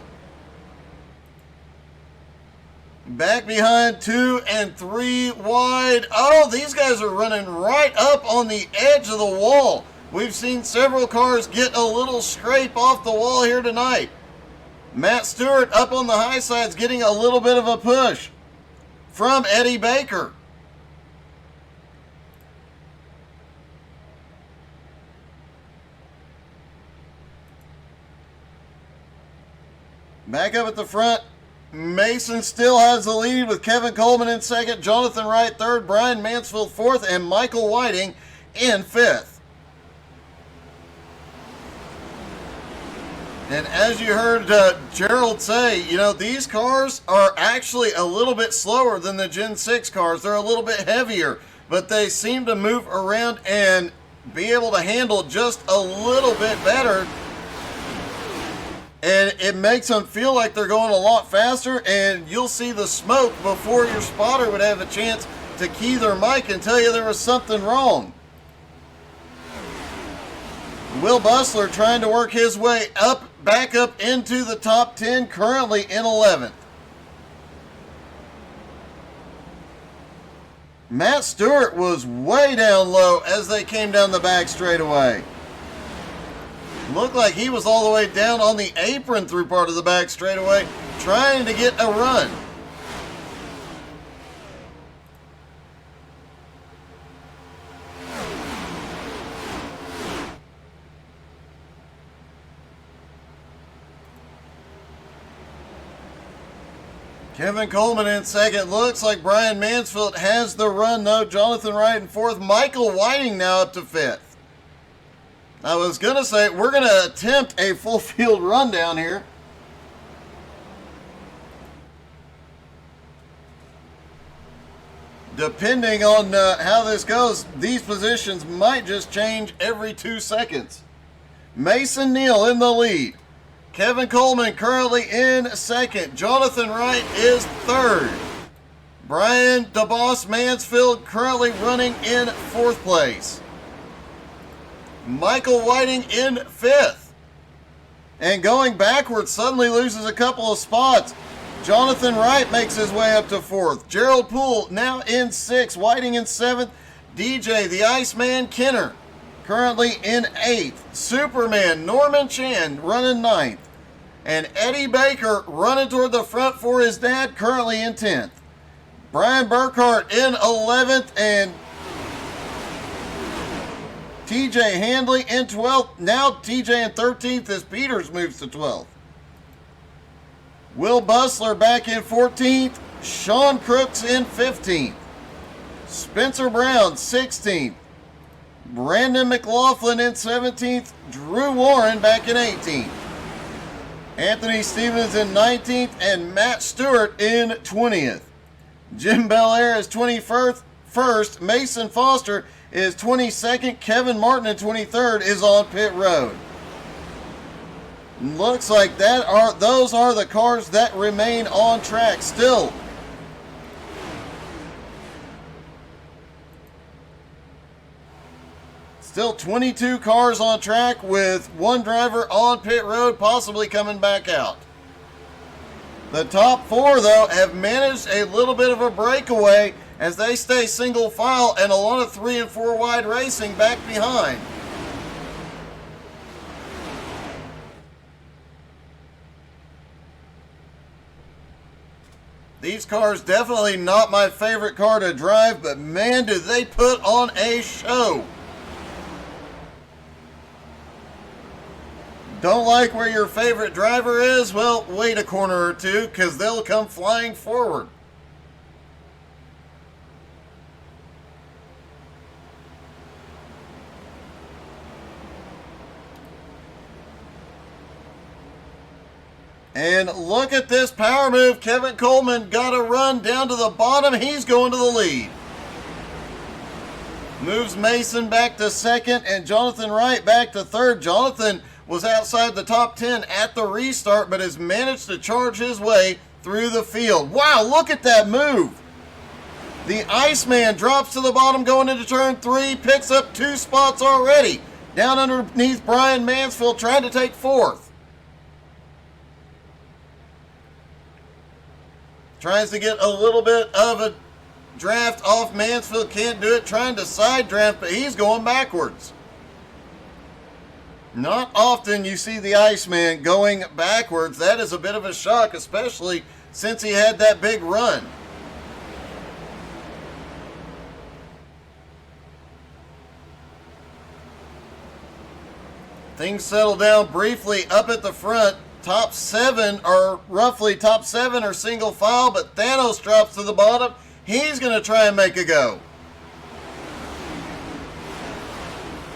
Back behind 2 and 3 wide. Oh, these guys are running right up on the edge of the wall. We've seen several cars get a little scrape off the wall here tonight. Matt Stewart up on the high sides getting a little bit of a push from Eddie Baker. Back up at the front, Mason still has the lead with Kevin Coleman in second, Jonathan Wright third, Brian Mansfield fourth, and Michael Whiting in fifth. And as you heard Gerald say, you know, these cars are actually a little bit slower than the Gen 6 cars. They're a little bit heavier, but they seem to move around and be able to handle just a little bit better. And it makes them feel like they're going a lot faster, and you'll see the smoke before your spotter would have a chance to key their mic and tell you there was something wrong. Will Bustler trying to work his way up, back up into the top 10, currently in 11th. Matt Stewart was way down low as they came down the back straightaway. Looked like he was all the way down on the apron through part of the back straightaway, trying to get a run. Kevin Coleman in second. Looks like Brian Mansfield has the run, though. Jonathan Wright in fourth. Michael Whiting now up to fifth. I was going to say, we're going to attempt a full field rundown here. Depending on how this goes, these positions might just change every 2 seconds. Mason Neal in the lead. Kevin Coleman currently in second. Jonathan Wright is third. Brian DeBoss Mansfield currently running in fourth place. Michael Whiting in fifth. And going backwards, suddenly loses a couple of spots. Jonathan Wright makes his way up to fourth. Gerald Poole now in sixth. Whiting in seventh. DJ the Iceman Kenner currently in eighth. Superman Norman Chan running ninth. And Eddie Baker running toward the front for his dad, currently in 10th. Brian Burkhart in 11th, and TJ Handley in 12th. Now TJ in 13th as Peters moves to 12th. Will Bustler back in 14th. Sean Crooks in 15th. Spencer Brown 16th. Brandon McLaughlin in 17th. Drew Warren back in 18th. Anthony Stevens in 19th and Matt Stewart in 20th. Jim Belair is 21st. Mason Foster is 22nd. Kevin Martin in 23rd is on pit road. Looks like those are the cars that remain on track still. Still 22 cars on track with one driver on pit road, possibly coming back out. The top four, though, have managed a little bit of a breakaway as they stay single file and a lot of 3 and 4 wide racing back behind. These cars definitely not my favorite car to drive, but man, do they put on a show. Don't like where your favorite driver is? Well, wait a corner or two because they'll come flying forward. And look at this power move. Kevin Coleman got a run down to the bottom. He's going to the lead. Moves Mason back to second and Jonathan Wright back to third. Jonathan was outside the top 10 at the restart, but has managed to charge his way through the field. Wow, look at that move. The Iceman drops to the bottom going into turn 3, picks up 2 spots already. Down underneath Brian Mansfield trying to take 4th. Tries to get a little bit of a draft off Mansfield, can't do it. Trying to side draft, but he's going backwards. Not often you see the Iceman going backwards. That is a bit of a shock, especially since he had that big run. Things settle down briefly up at the front. Top 7 are single file, but Thanos drops to the bottom. He's going to try and make a go.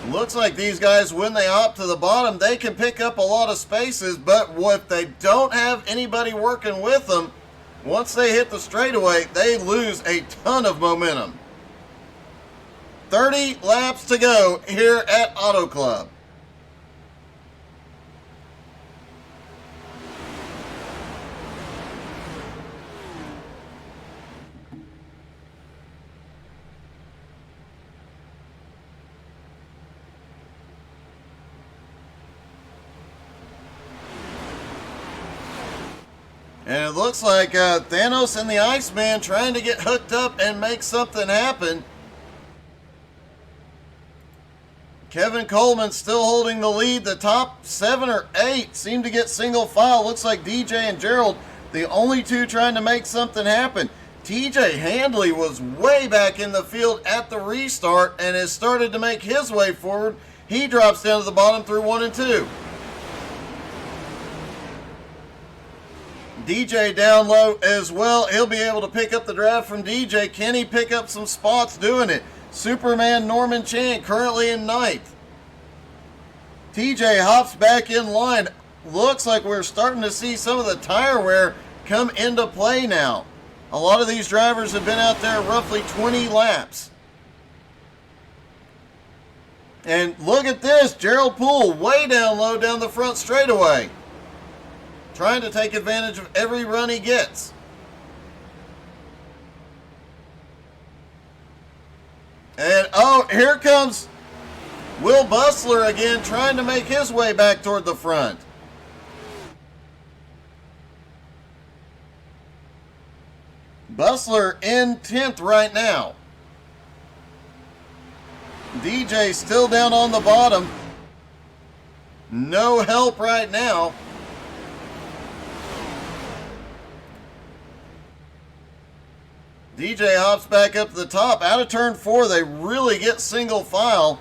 Looks like these guys, when they hop to the bottom, they can pick up a lot of spaces, but if they don't have anybody working with them, once they hit the straightaway, they lose a ton of momentum. 30 laps to go here at Auto Club. And it looks like Thanos and the Iceman trying to get hooked up and make something happen. Kevin Coleman still holding the lead. The top 7 or 8 seem to get single file. Looks like DJ and Gerald, the only 2 trying to make something happen. TJ Handley was way back in the field at the restart and has started to make his way forward. He drops down to the bottom through 1 and 2. DJ down low as well. He'll be able to pick up the drive from DJ. Can he pick up some spots doing it? Superman Norman Chan currently in 9th. TJ hops back in line. Looks like we're starting to see some of the tire wear come into play now. A lot of these drivers have been out there roughly 20 laps. And look at this. Gerald Poole way down low down the front straightaway. Trying to take advantage of every run he gets. And oh, here comes Will Bustler again trying to make his way back toward the front. Bustler in 10th right now. DJ still down on the bottom. No help right now. DJ hops back up to the top. Out of turn 4, they really get single file.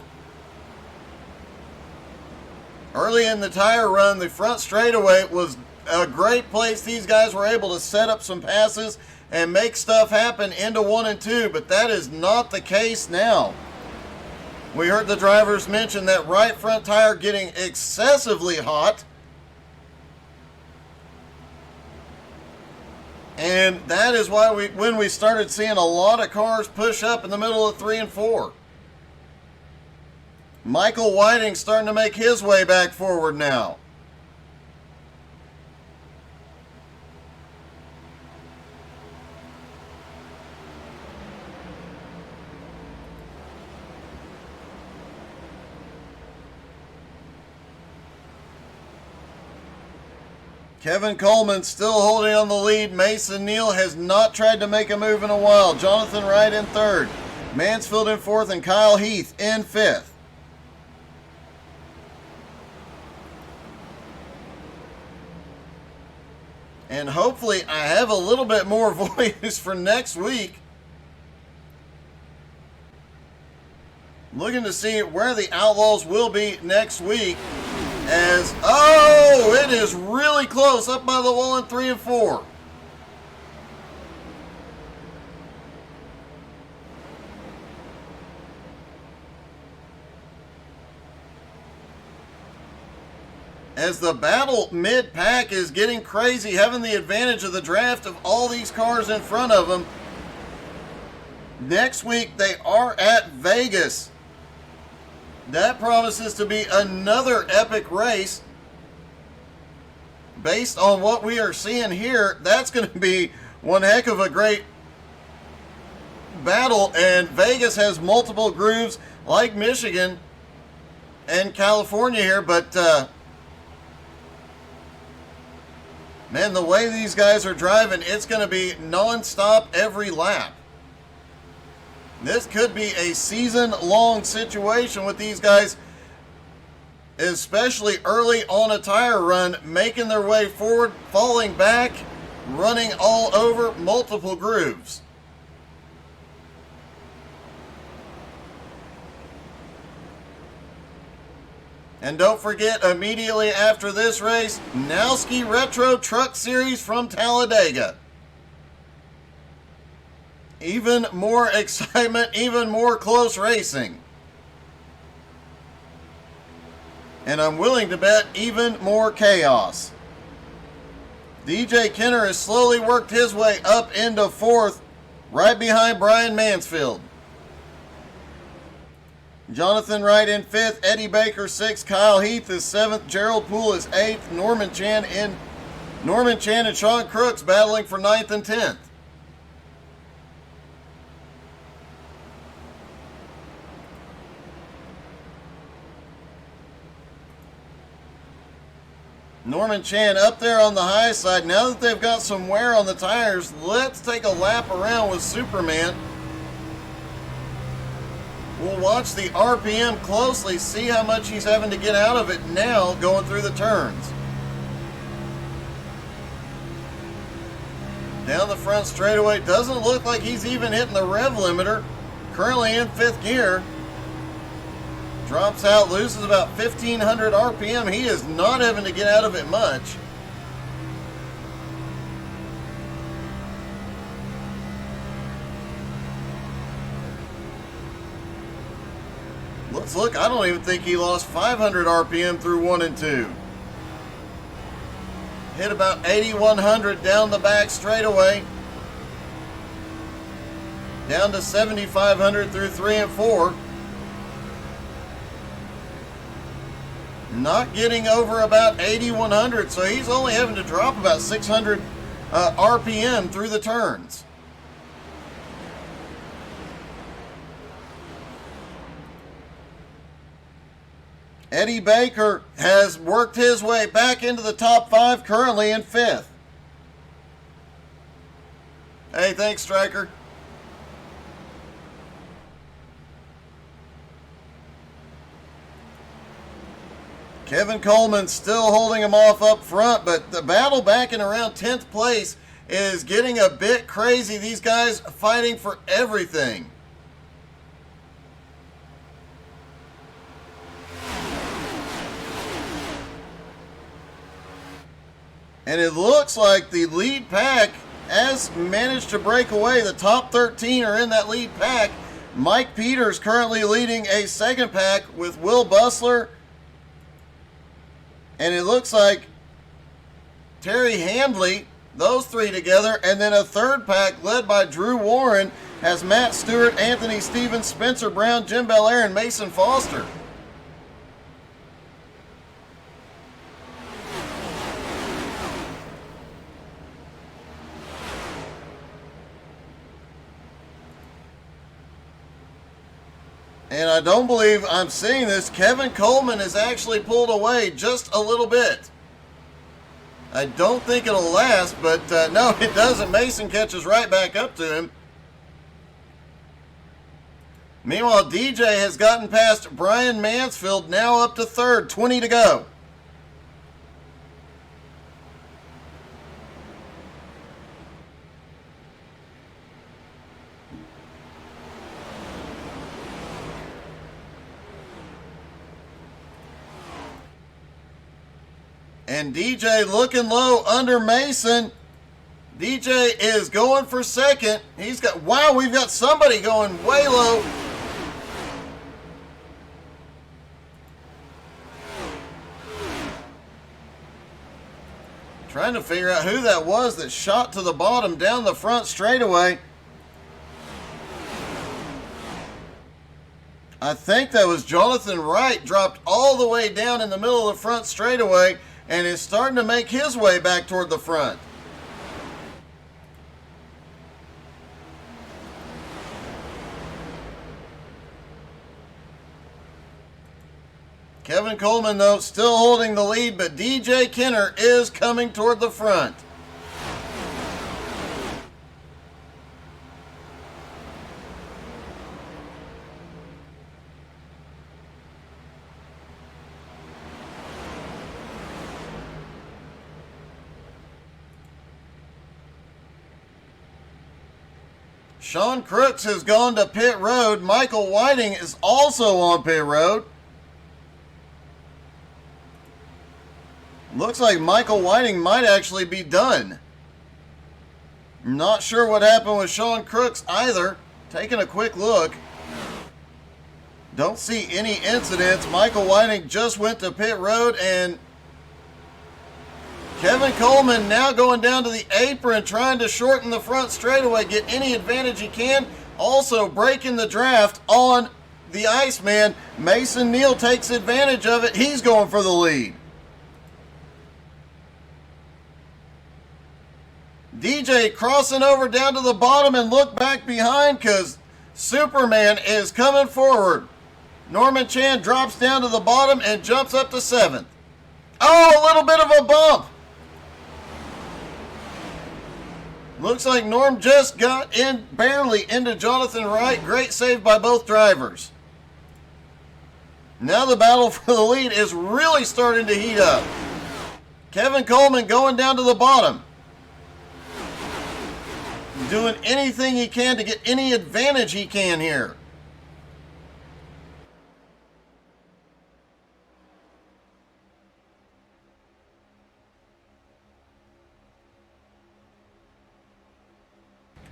Early in the tire run, the front straightaway was a great place. These guys were able to set up some passes and make stuff happen into 1 and 2, but that is not the case now. We heard the drivers mention that right front tire getting excessively hot. And that is why when we started seeing a lot of cars push up in the middle of 3 and 4. Michael Whiting starting to make his way back forward now. Kevin Coleman still holding on the lead. Mason Neal has not tried to make a move in a while. Jonathan Wright in third. Mansfield in fourth, and Kyle Heath in fifth. And hopefully I have a little bit more voice for next week. Looking to see where the Outlaws will be next week. It is really close, up by the wall in 3 and 4. As the battle mid-pack is getting crazy, having the advantage of the draft of all these cars in front of them. Next week they are at Vegas. That promises to be another epic race. Based on what we are seeing here, that's going to be one heck of a great battle. And Vegas has multiple grooves like Michigan and California here. But, man, the way these guys are driving, it's going to be non-stop every lap. This could be a season-long situation with these guys, especially early on a tire run, making their way forward, falling back, running all over multiple grooves. And don't forget, immediately after this race, Nowski Retro Truck Series from Talladega. Even more excitement, even more close racing. And I'm willing to bet even more chaos. DJ Kenner has slowly worked his way up into fourth, right behind Brian Mansfield. Jonathan Wright in fifth, Eddie Baker sixth, Kyle Heath is seventh, Gerald Poole is eighth, Norman Chan and Sean Crooks battling for ninth and 10th. Norman Chan up there on the high side. Now that they've got some wear on the tires, let's take a lap around with Superman. We'll watch the RPM closely, see how much he's having to get out of it now going through the turns. Down the front straightaway, doesn't look like he's even hitting the rev limiter. Currently in fifth gear. Drops out, loses about 1,500 RPM. He is not having to get out of it much. Let's look. I don't even think he lost 500 RPM through 1 and 2. Hit about 8,100 down the back straightaway. Down to 7,500 through 3 and 4. Not getting over about 8,100, so he's only having to drop about 600 RPM through the turns. Eddie Baker has worked his way back into the top 5, currently in 5th. Hey, thanks, Striker. Kevin Coleman still holding him off up front, but the battle back in around 10th place is getting a bit crazy. These guys fighting for everything. And it looks like the lead pack has managed to break away. The top 13 are in that lead pack. Mike Peters currently leading a second pack with Will Bustler. And it looks like Terry Handley, those three together. And then a third pack led by Drew Warren has Matt Stewart, Anthony Stevens, Spencer Brown, Jim Belair, and Mason Foster. And I don't believe I'm seeing this. Kevin Coleman is actually pulled away just a little bit. I don't think it'll last, but no, it doesn't. Mason catches right back up to him. Meanwhile, DJ has gotten past Brian Mansfield, now up to third, 20 to go. And DJ looking low under Mason. DJ is going for second. He's got, wow, we've got somebody going way low. Trying to figure out who that was that shot to the bottom down the front straightaway. I think that was Jonathan Wright, dropped all the way down in the middle of the front straightaway and is starting to make his way back toward the front. Kevin Coleman, though, still holding the lead, but DJ Kenner is coming toward the front. Sean Crooks has gone to pit road. Michael Whiting is also on pit road. Looks like Michael Whiting might actually be done. Not sure what happened with Sean Crooks either. Taking a quick look. Don't see any incidents. Michael Whiting just went to pit road, and Kevin Coleman now going down to the apron, trying to shorten the front straightaway, get any advantage he can. Also breaking the draft on the Iceman. Mason Neal takes advantage of it. He's going for the lead. DJ crossing over down to the bottom and look back behind because Superman is coming forward. Norman Chan drops down to the bottom and jumps up to 7th. Oh, a little bit of a bump. Looks like Norm just got in barely into Jonathan Wright. Great save by both drivers. Now the battle for the lead is really starting to heat up. Kevin Coleman going down to the bottom. Doing anything he can to get any advantage he can here.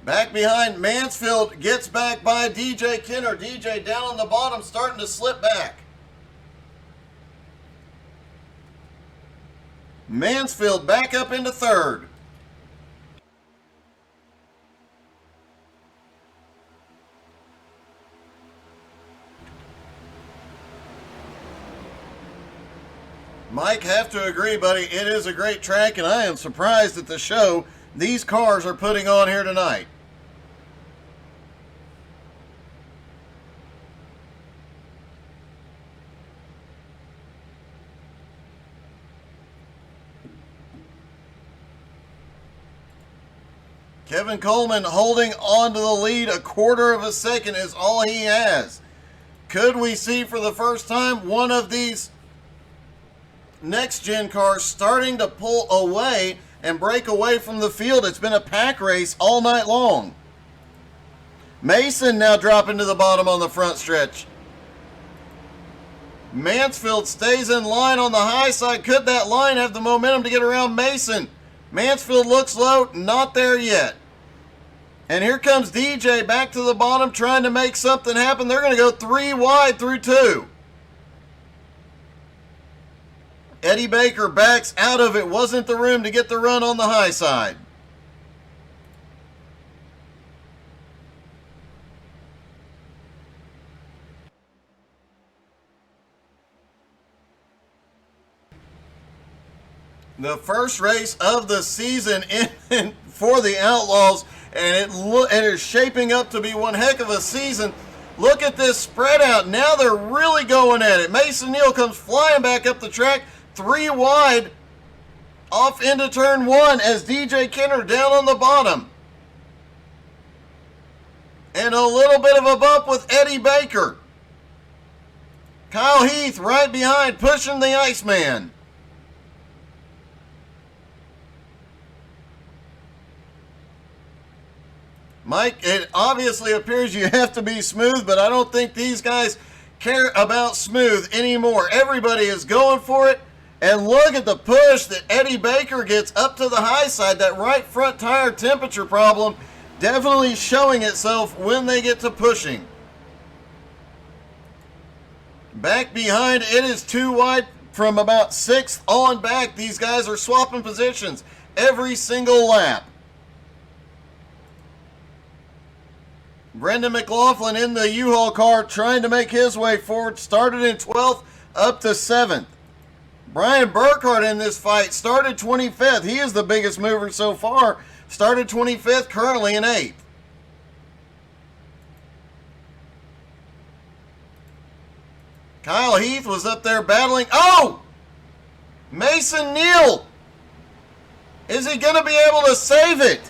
Back behind, Mansfield gets back by DJ Kenner. DJ down on the bottom, starting to slip back. Mansfield back up into third. Mike, have to agree, buddy. It is a great track, and I am surprised at the show these cars are putting on here tonight. Kevin Coleman holding on to the lead. A quarter of a second is all he has. Could we see for the first time one of these next-gen cars starting to pull away and break away from the field? It's been a pack race all night long. Mason now dropping to the bottom on the front stretch. Mansfield stays in line on the high side. Could that line have the momentum to get around Mason? Mansfield looks low, not there yet. And here comes DJ back to the bottom trying to make something happen. They're going to go 3 wide through 2. Eddie Baker backs out of it. Wasn't the room to get the run on the high side. The first race of the season for the Outlaws, and it is shaping up to be one heck of a season. Look at this spread out. Now they're really going at it. Mason Neal comes flying back up the track, 3 wide, off into turn 1 as DJ Kenner down on the bottom. And a little bit of a bump with Eddie Baker. Kyle Heath right behind, pushing the Iceman. Mike, it obviously appears you have to be smooth, but I don't think these guys care about smooth anymore. Everybody is going for it. And look at the push that Eddie Baker gets up to the high side. That right front tire temperature problem definitely showing itself when they get to pushing. Back behind, it is 2 wide from about 6th on back. These guys are swapping positions every single lap. Brendan McLaughlin in the U-Haul car trying to make his way forward. Started in 12th up to 7th. Brian Burkhart in this fight started 25th. He is the biggest mover so far. Started 25th, currently in 8th. Kyle Heath was up there battling. Oh! Mason Neal! Is he going to be able to save it?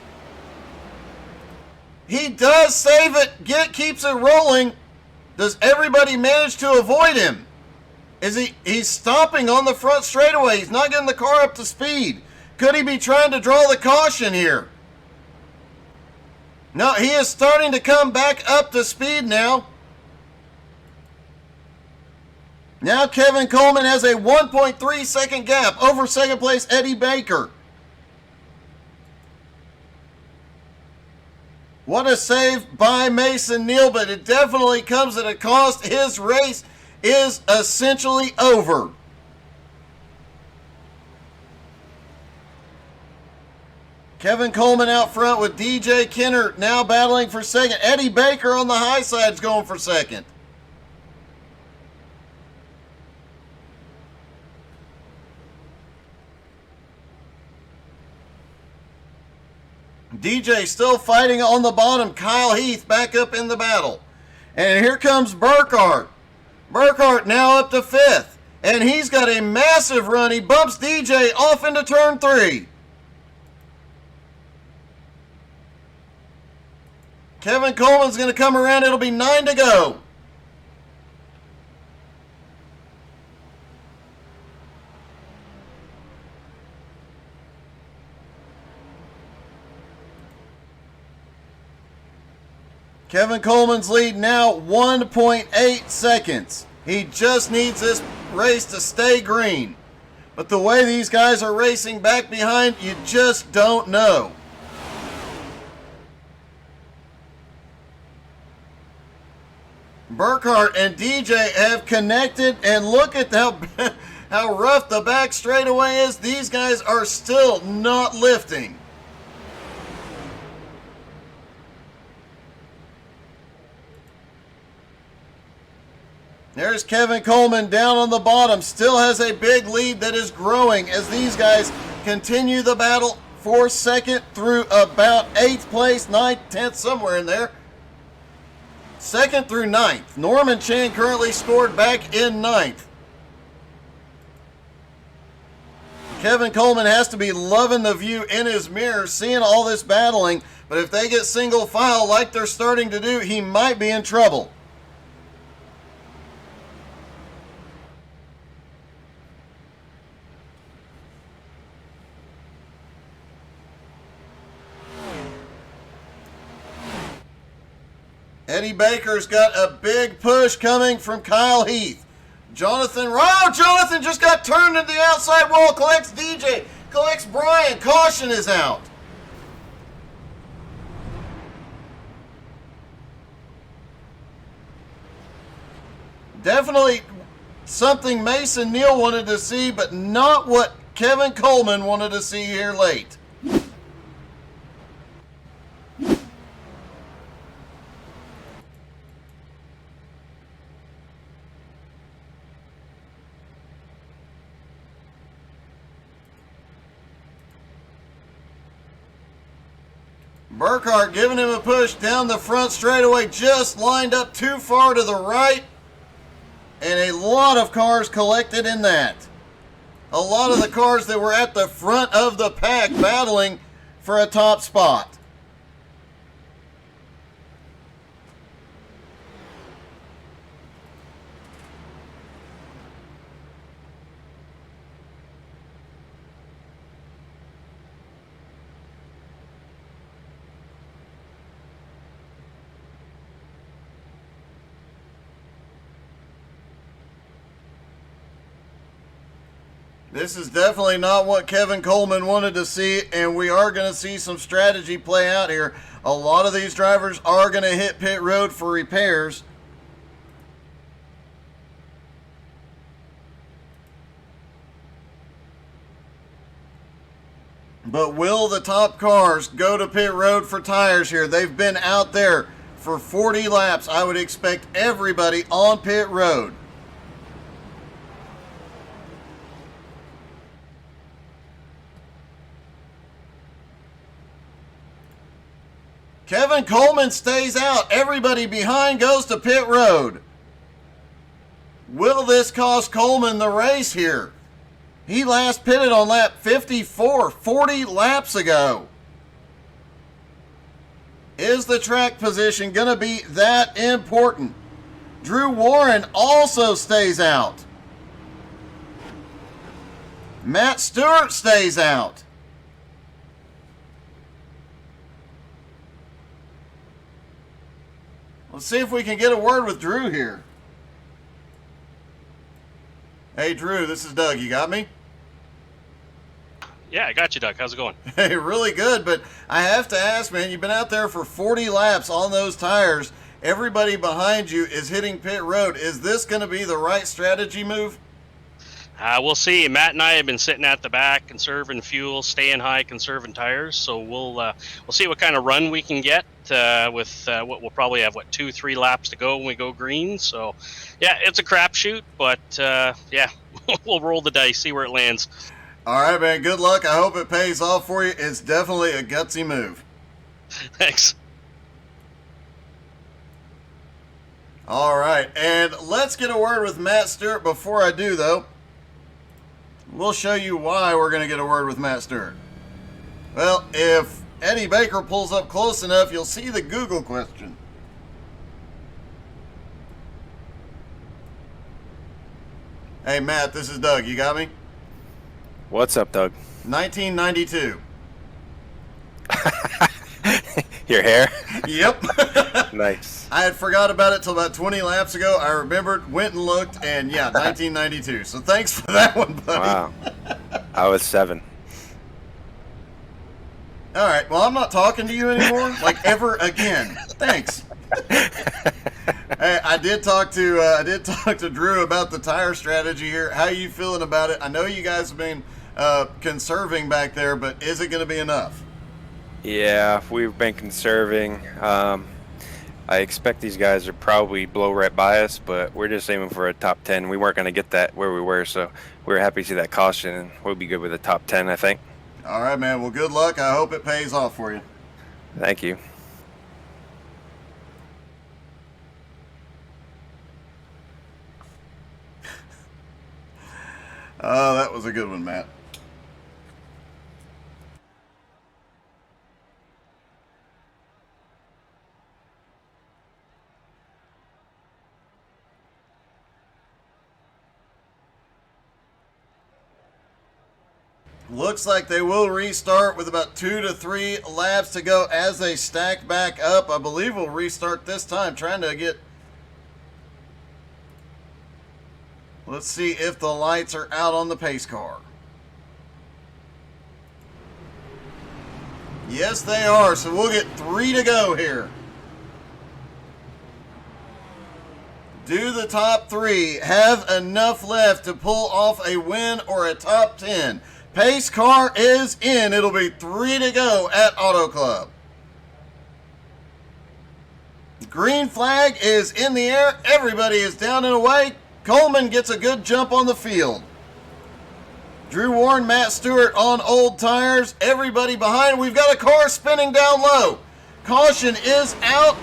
He does save it. Keeps it rolling. Does everybody manage to avoid him? He's stopping on the front straightaway. He's not getting the car up to speed. Could he be trying to draw the caution here? No, he is starting to come back up to speed now. Now Kevin Coleman has a 1.3 second gap over second place Eddie Baker. What a save by Mason Neal, but it definitely comes at a cost. His race is essentially over. Kevin Coleman out front with DJ Kenner now battling for second. Eddie Baker on the high side is going for second. DJ still fighting on the bottom. Kyle Heath back up in the battle. And here comes Burkhart. Burkhart now up to 5th. And he's got a massive run. He bumps DJ off into turn 3. Kevin Coleman's going to come around. It'll be 9 to go. Kevin Coleman's lead now 1.8 seconds. He just needs this race to stay green. But the way these guys are racing back behind, you just don't know. Burkhart and DJ have connected, and look at how rough the back straightaway is. These guys are still not lifting. There's Kevin Coleman down on the bottom. Still has a big lead that is growing as these guys continue the battle for second through about 8th place, 9th, 10th, somewhere in there. 2nd through 9th. Norman Chan currently scored back in 9th. Kevin Coleman has to be loving the view in his mirror, seeing all this battling. But if they get single file like they're starting to do, he might be in trouble. Eddie Baker's got a big push coming from Kyle Heath. Jonathan just got turned into the outside wall, collects DJ. Collects Brian. Caution is out. Definitely something Mason Neal wanted to see, but not what Kevin Coleman wanted to see here late. Burkhart giving him a push down the front straightaway, just lined up too far to the right. And a lot of cars collected in that. A lot of the cars that were at the front of the pack battling for a top spot. This is definitely not what Kevin Coleman wanted to see, and we are going to see some strategy play out here. A lot of these drivers are going to hit pit road for repairs. But will the top cars go to pit road for tires here? They've been out there for 40 laps. I would expect everybody on pit road. Kevin Coleman stays out. Everybody behind goes to pit road. Will this cost Coleman the race here? He last pitted on lap 54, 40 laps ago. Is the track position going to be that important? Drew Warren also stays out. Matt Stewart stays out. Let's see if we can get a word with Drew here. Hey, Drew, this is Doug. You got me? Yeah, I got you, Doug. How's it going? Hey, really good, but I have to ask, man, you've been out there for 40 laps on those tires. Everybody behind you is hitting pit road. Is this going to be the right strategy move? We'll see. Matt and I have been sitting at the back, conserving fuel, staying high, conserving tires. So we'll see what kind of run we can get with what we'll probably have 2-3 laps to go when we go green. So yeah, it's a crapshoot, but yeah, we'll roll the dice, see where it lands. All right, man. Good luck. I hope it pays off for you. It's definitely a gutsy move. Thanks. All right, and let's get a word with Matt Stewart. Before I do, though, we'll show you why we're going to get a word with Matt Stewart. Well, if Eddie Baker pulls up close enough, you'll see the Google question. Hey, Matt, this is Doug. You got me? What's up, Doug? 1992. Your hair? Yep. Nice. I had forgot about it till about 20 laps ago. I remembered, went and looked, and yeah, 1992. So thanks for that one, buddy. Wow. I was 7. All right. Well, I'm not talking to you anymore, like ever again. Thanks. Hey, I did talk to Drew about the tire strategy here. How are you feeling about it? I know you guys have been conserving back there, but is it going to be enough? Yeah, we've been conserving. I expect these guys are probably blow right by us, but we're just aiming for a top 10. We weren't going to get that where we were, so we were happy to see that caution, and we'll be good with a top 10, I think. All right, man. Well, good luck. I hope it pays off for you. Thank you. Oh, that was a good one, Matt. Looks like they will restart with about 2 to 3 laps to go as they stack back up. I believe we'll restart this time, trying to get... Let's see if the lights are out on the pace car. Yes, they are. So we'll get 3 to go here. Do the top 3 have enough left to pull off a win or a top 10? Pace car is in. It'll be 3 to go at Auto Club. Green flag is in the air. Everybody is down and away. Coleman gets a good jump on the field. Drew Warren, Matt Stewart on old tires. Everybody behind. We've got a car spinning down low. Caution is out.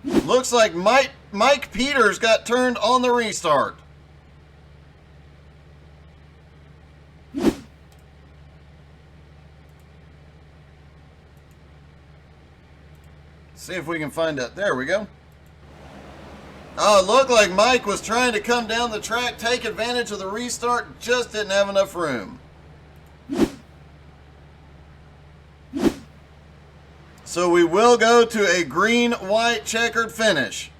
Looks like Mike Peters got turned on the restart. See if we can find it. There we go. Oh, it looked like Mike was trying to come down the track, take advantage of the restart, just didn't have enough room. So we will go to a green-white checkered finish.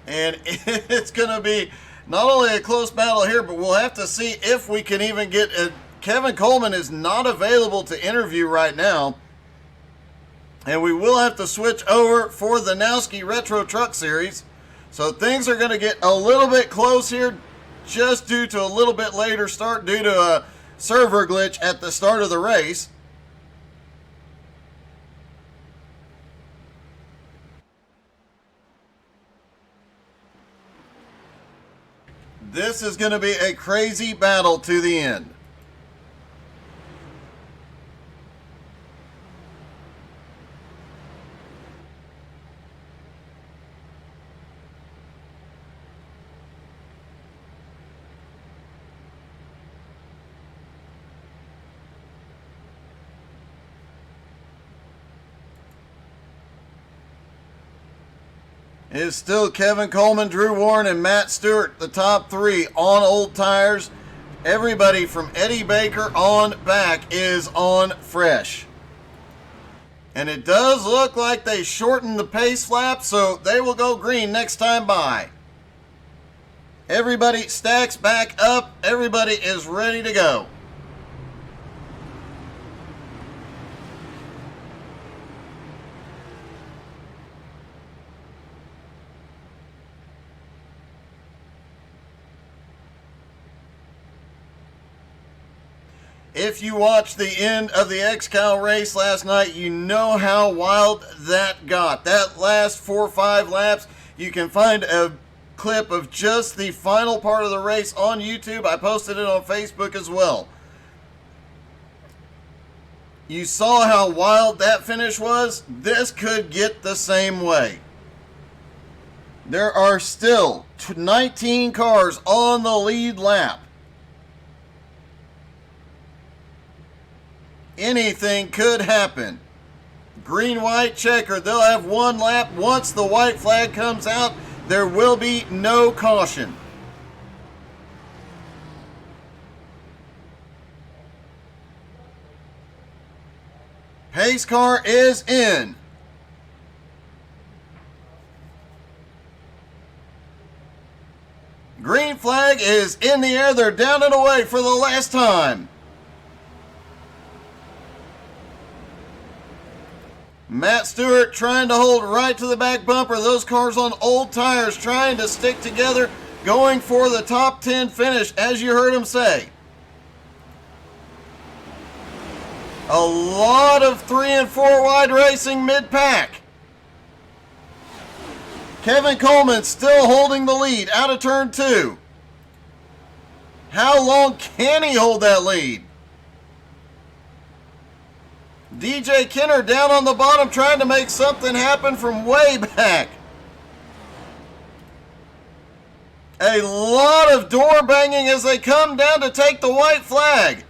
And it's going to be not only a close battle here, but we'll have to see if we can even get a... Kevin Coleman is not available to interview right now. And we will have to switch over for the Nowski Retro Truck Series. So things are going to get a little bit close here just due to a little bit later start due to a server glitch at the start of the race. This is going to be a crazy battle to the end. It is still Kevin Coleman, Drew Warren, and Matt Stewart, the top 3 on old tires. Everybody from Eddie Baker on back is on fresh. And it does look like they shortened the pace flap, so they will go green next time by. Everybody stacks back up. Everybody is ready to go. If you watched the end of the XCal race last night, you know how wild that got. That last 4 or 5 laps, you can find a clip of just the final part of the race on YouTube. I posted it on Facebook as well. You saw how wild that finish was. This could get the same way. There are still 19 cars on the lead lap. Anything could happen. Green-white checker. They'll have 1 lap. Once the white flag comes out, there will be no caution. Pace car is in. Green flag is in the air. They're down and away for the last time. Matt Stewart trying to hold right to the back bumper. Those cars on old tires trying to stick together, going for the top 10 finish, as you heard him say. A lot of 3 and 4 wide racing mid-pack. Kevin Coleman still holding the lead out of turn 2. How long can he hold that lead? DJ Kenner down on the bottom trying to make something happen from way back. A lot of door banging as they come down to take the white flag.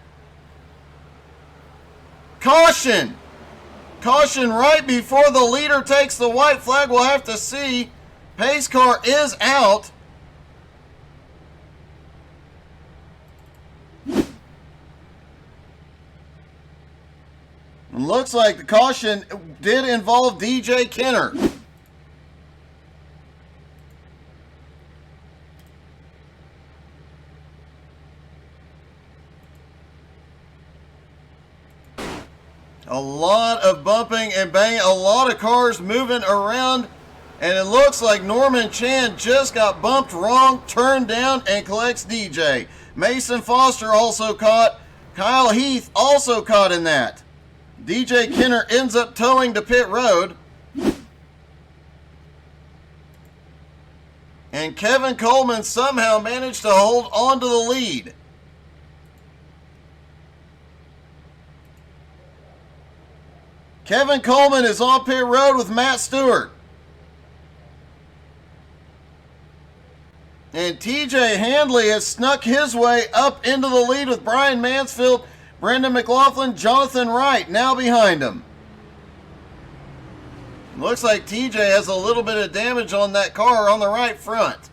Caution. Caution right before the leader takes the white flag. We'll have to see. Pace car is out. Looks like the caution did involve DJ Kenner. A lot of bumping and banging, a lot of cars moving around, and it looks like Norman Chan just got bumped wrong, turned down, and collects DJ. Mason Foster also caught. Kyle Heath also caught in that. DJ Kenner ends up towing to pit road. And Kevin Coleman somehow managed to hold on to the lead. Kevin Coleman is on pit road with Matt Stewart. And TJ Handley has snuck his way up into the lead with Brian Mansfield, Brendan McLaughlin, Jonathan Wright now behind him. Looks like TJ has a little bit of damage on that car on the right front.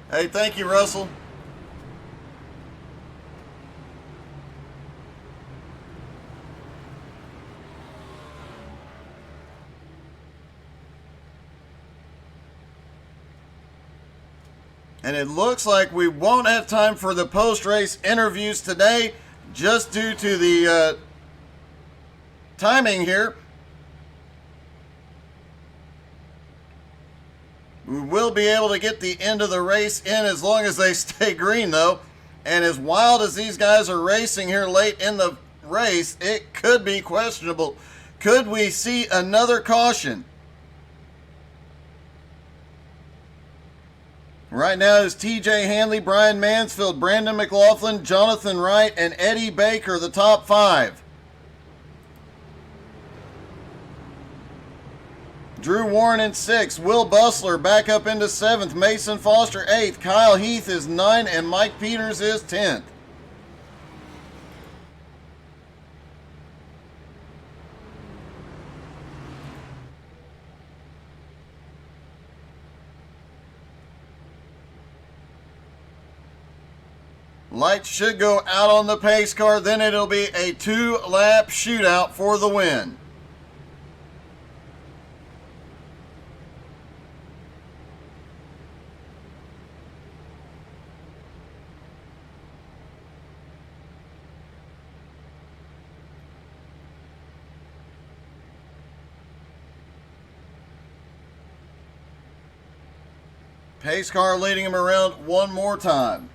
Hey, thank you, Russell. And it looks like we won't have time for the post-race interviews today just due to the timing here. We will be able to get the end of the race in as long as they stay green, though. And as wild as these guys are racing here late in the race, it could be questionable. Could we see another caution? Right now is TJ Handley, Brian Mansfield, Brandon McLaughlin, Jonathan Wright, and Eddie Baker, the top five. Drew Warren in 6th, Will Bustler back up into 7th, Mason Foster 8th, Kyle Heath is 9th, and Mike Peters is 10th. Lights should go out on the pace car, then it'll be a 2-lap shootout for the win. Pace car leading him around one more time.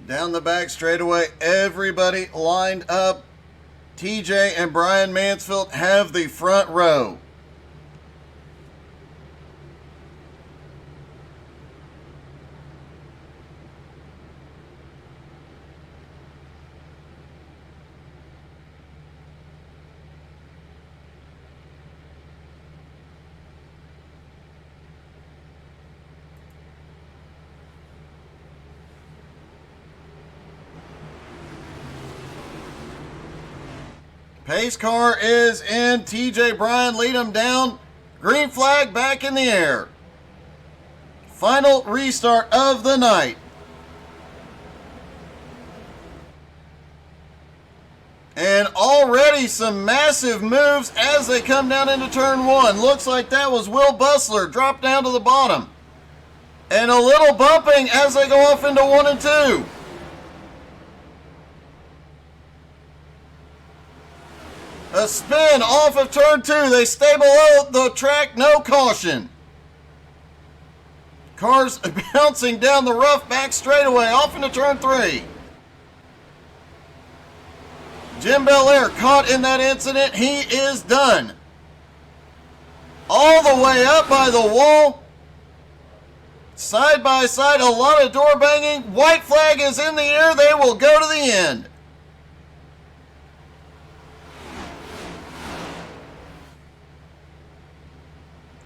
Down the back straightaway, everybody lined up. TJ and Brian Mansfield have the front row. Pace car is in. TJ Bryan lead him down. Green flag back in the air. Final restart of the night. And already some massive moves as they come down into turn 1. Looks like that was Will Bustler dropped down to the bottom. And a little bumping as they go off into 1 and 2. A spin off of turn 2. They stay below the track, no caution. Cars bouncing down the rough back straightaway off into turn 3. Jim Belair caught in that incident. He is done. All the way up by the wall. Side by side, a lot of door banging. White flag is in the air. They will go to the end.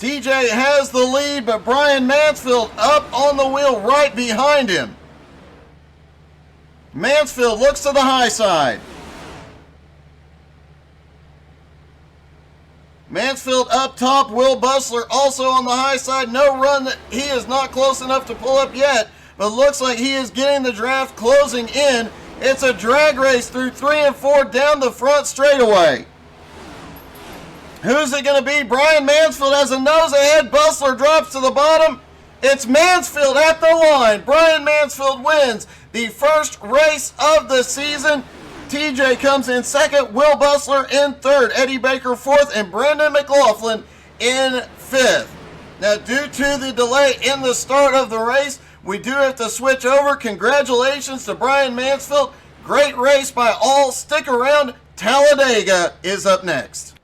TJ has the lead, but Brian Mansfield up on the wheel right behind him. Mansfield looks to the high side. Mansfield up top, Will Bustler also on the high side. No run, he is not close enough to pull up yet, but looks like he is getting the draft closing in. It's a drag race through 3 and 4 down the front straightaway. Who's it going to be? Brian Mansfield has a nose ahead. Bustler drops to the bottom. It's Mansfield at the line. Brian Mansfield wins the first race of the season. TJ comes in second, Will Bustler in third, Eddie Baker fourth, and Brandon McLaughlin in fifth. Now, due to the delay in the start of the race, we do have to switch over. Congratulations to Brian Mansfield. Great race by all. Stick around. Talladega is up next.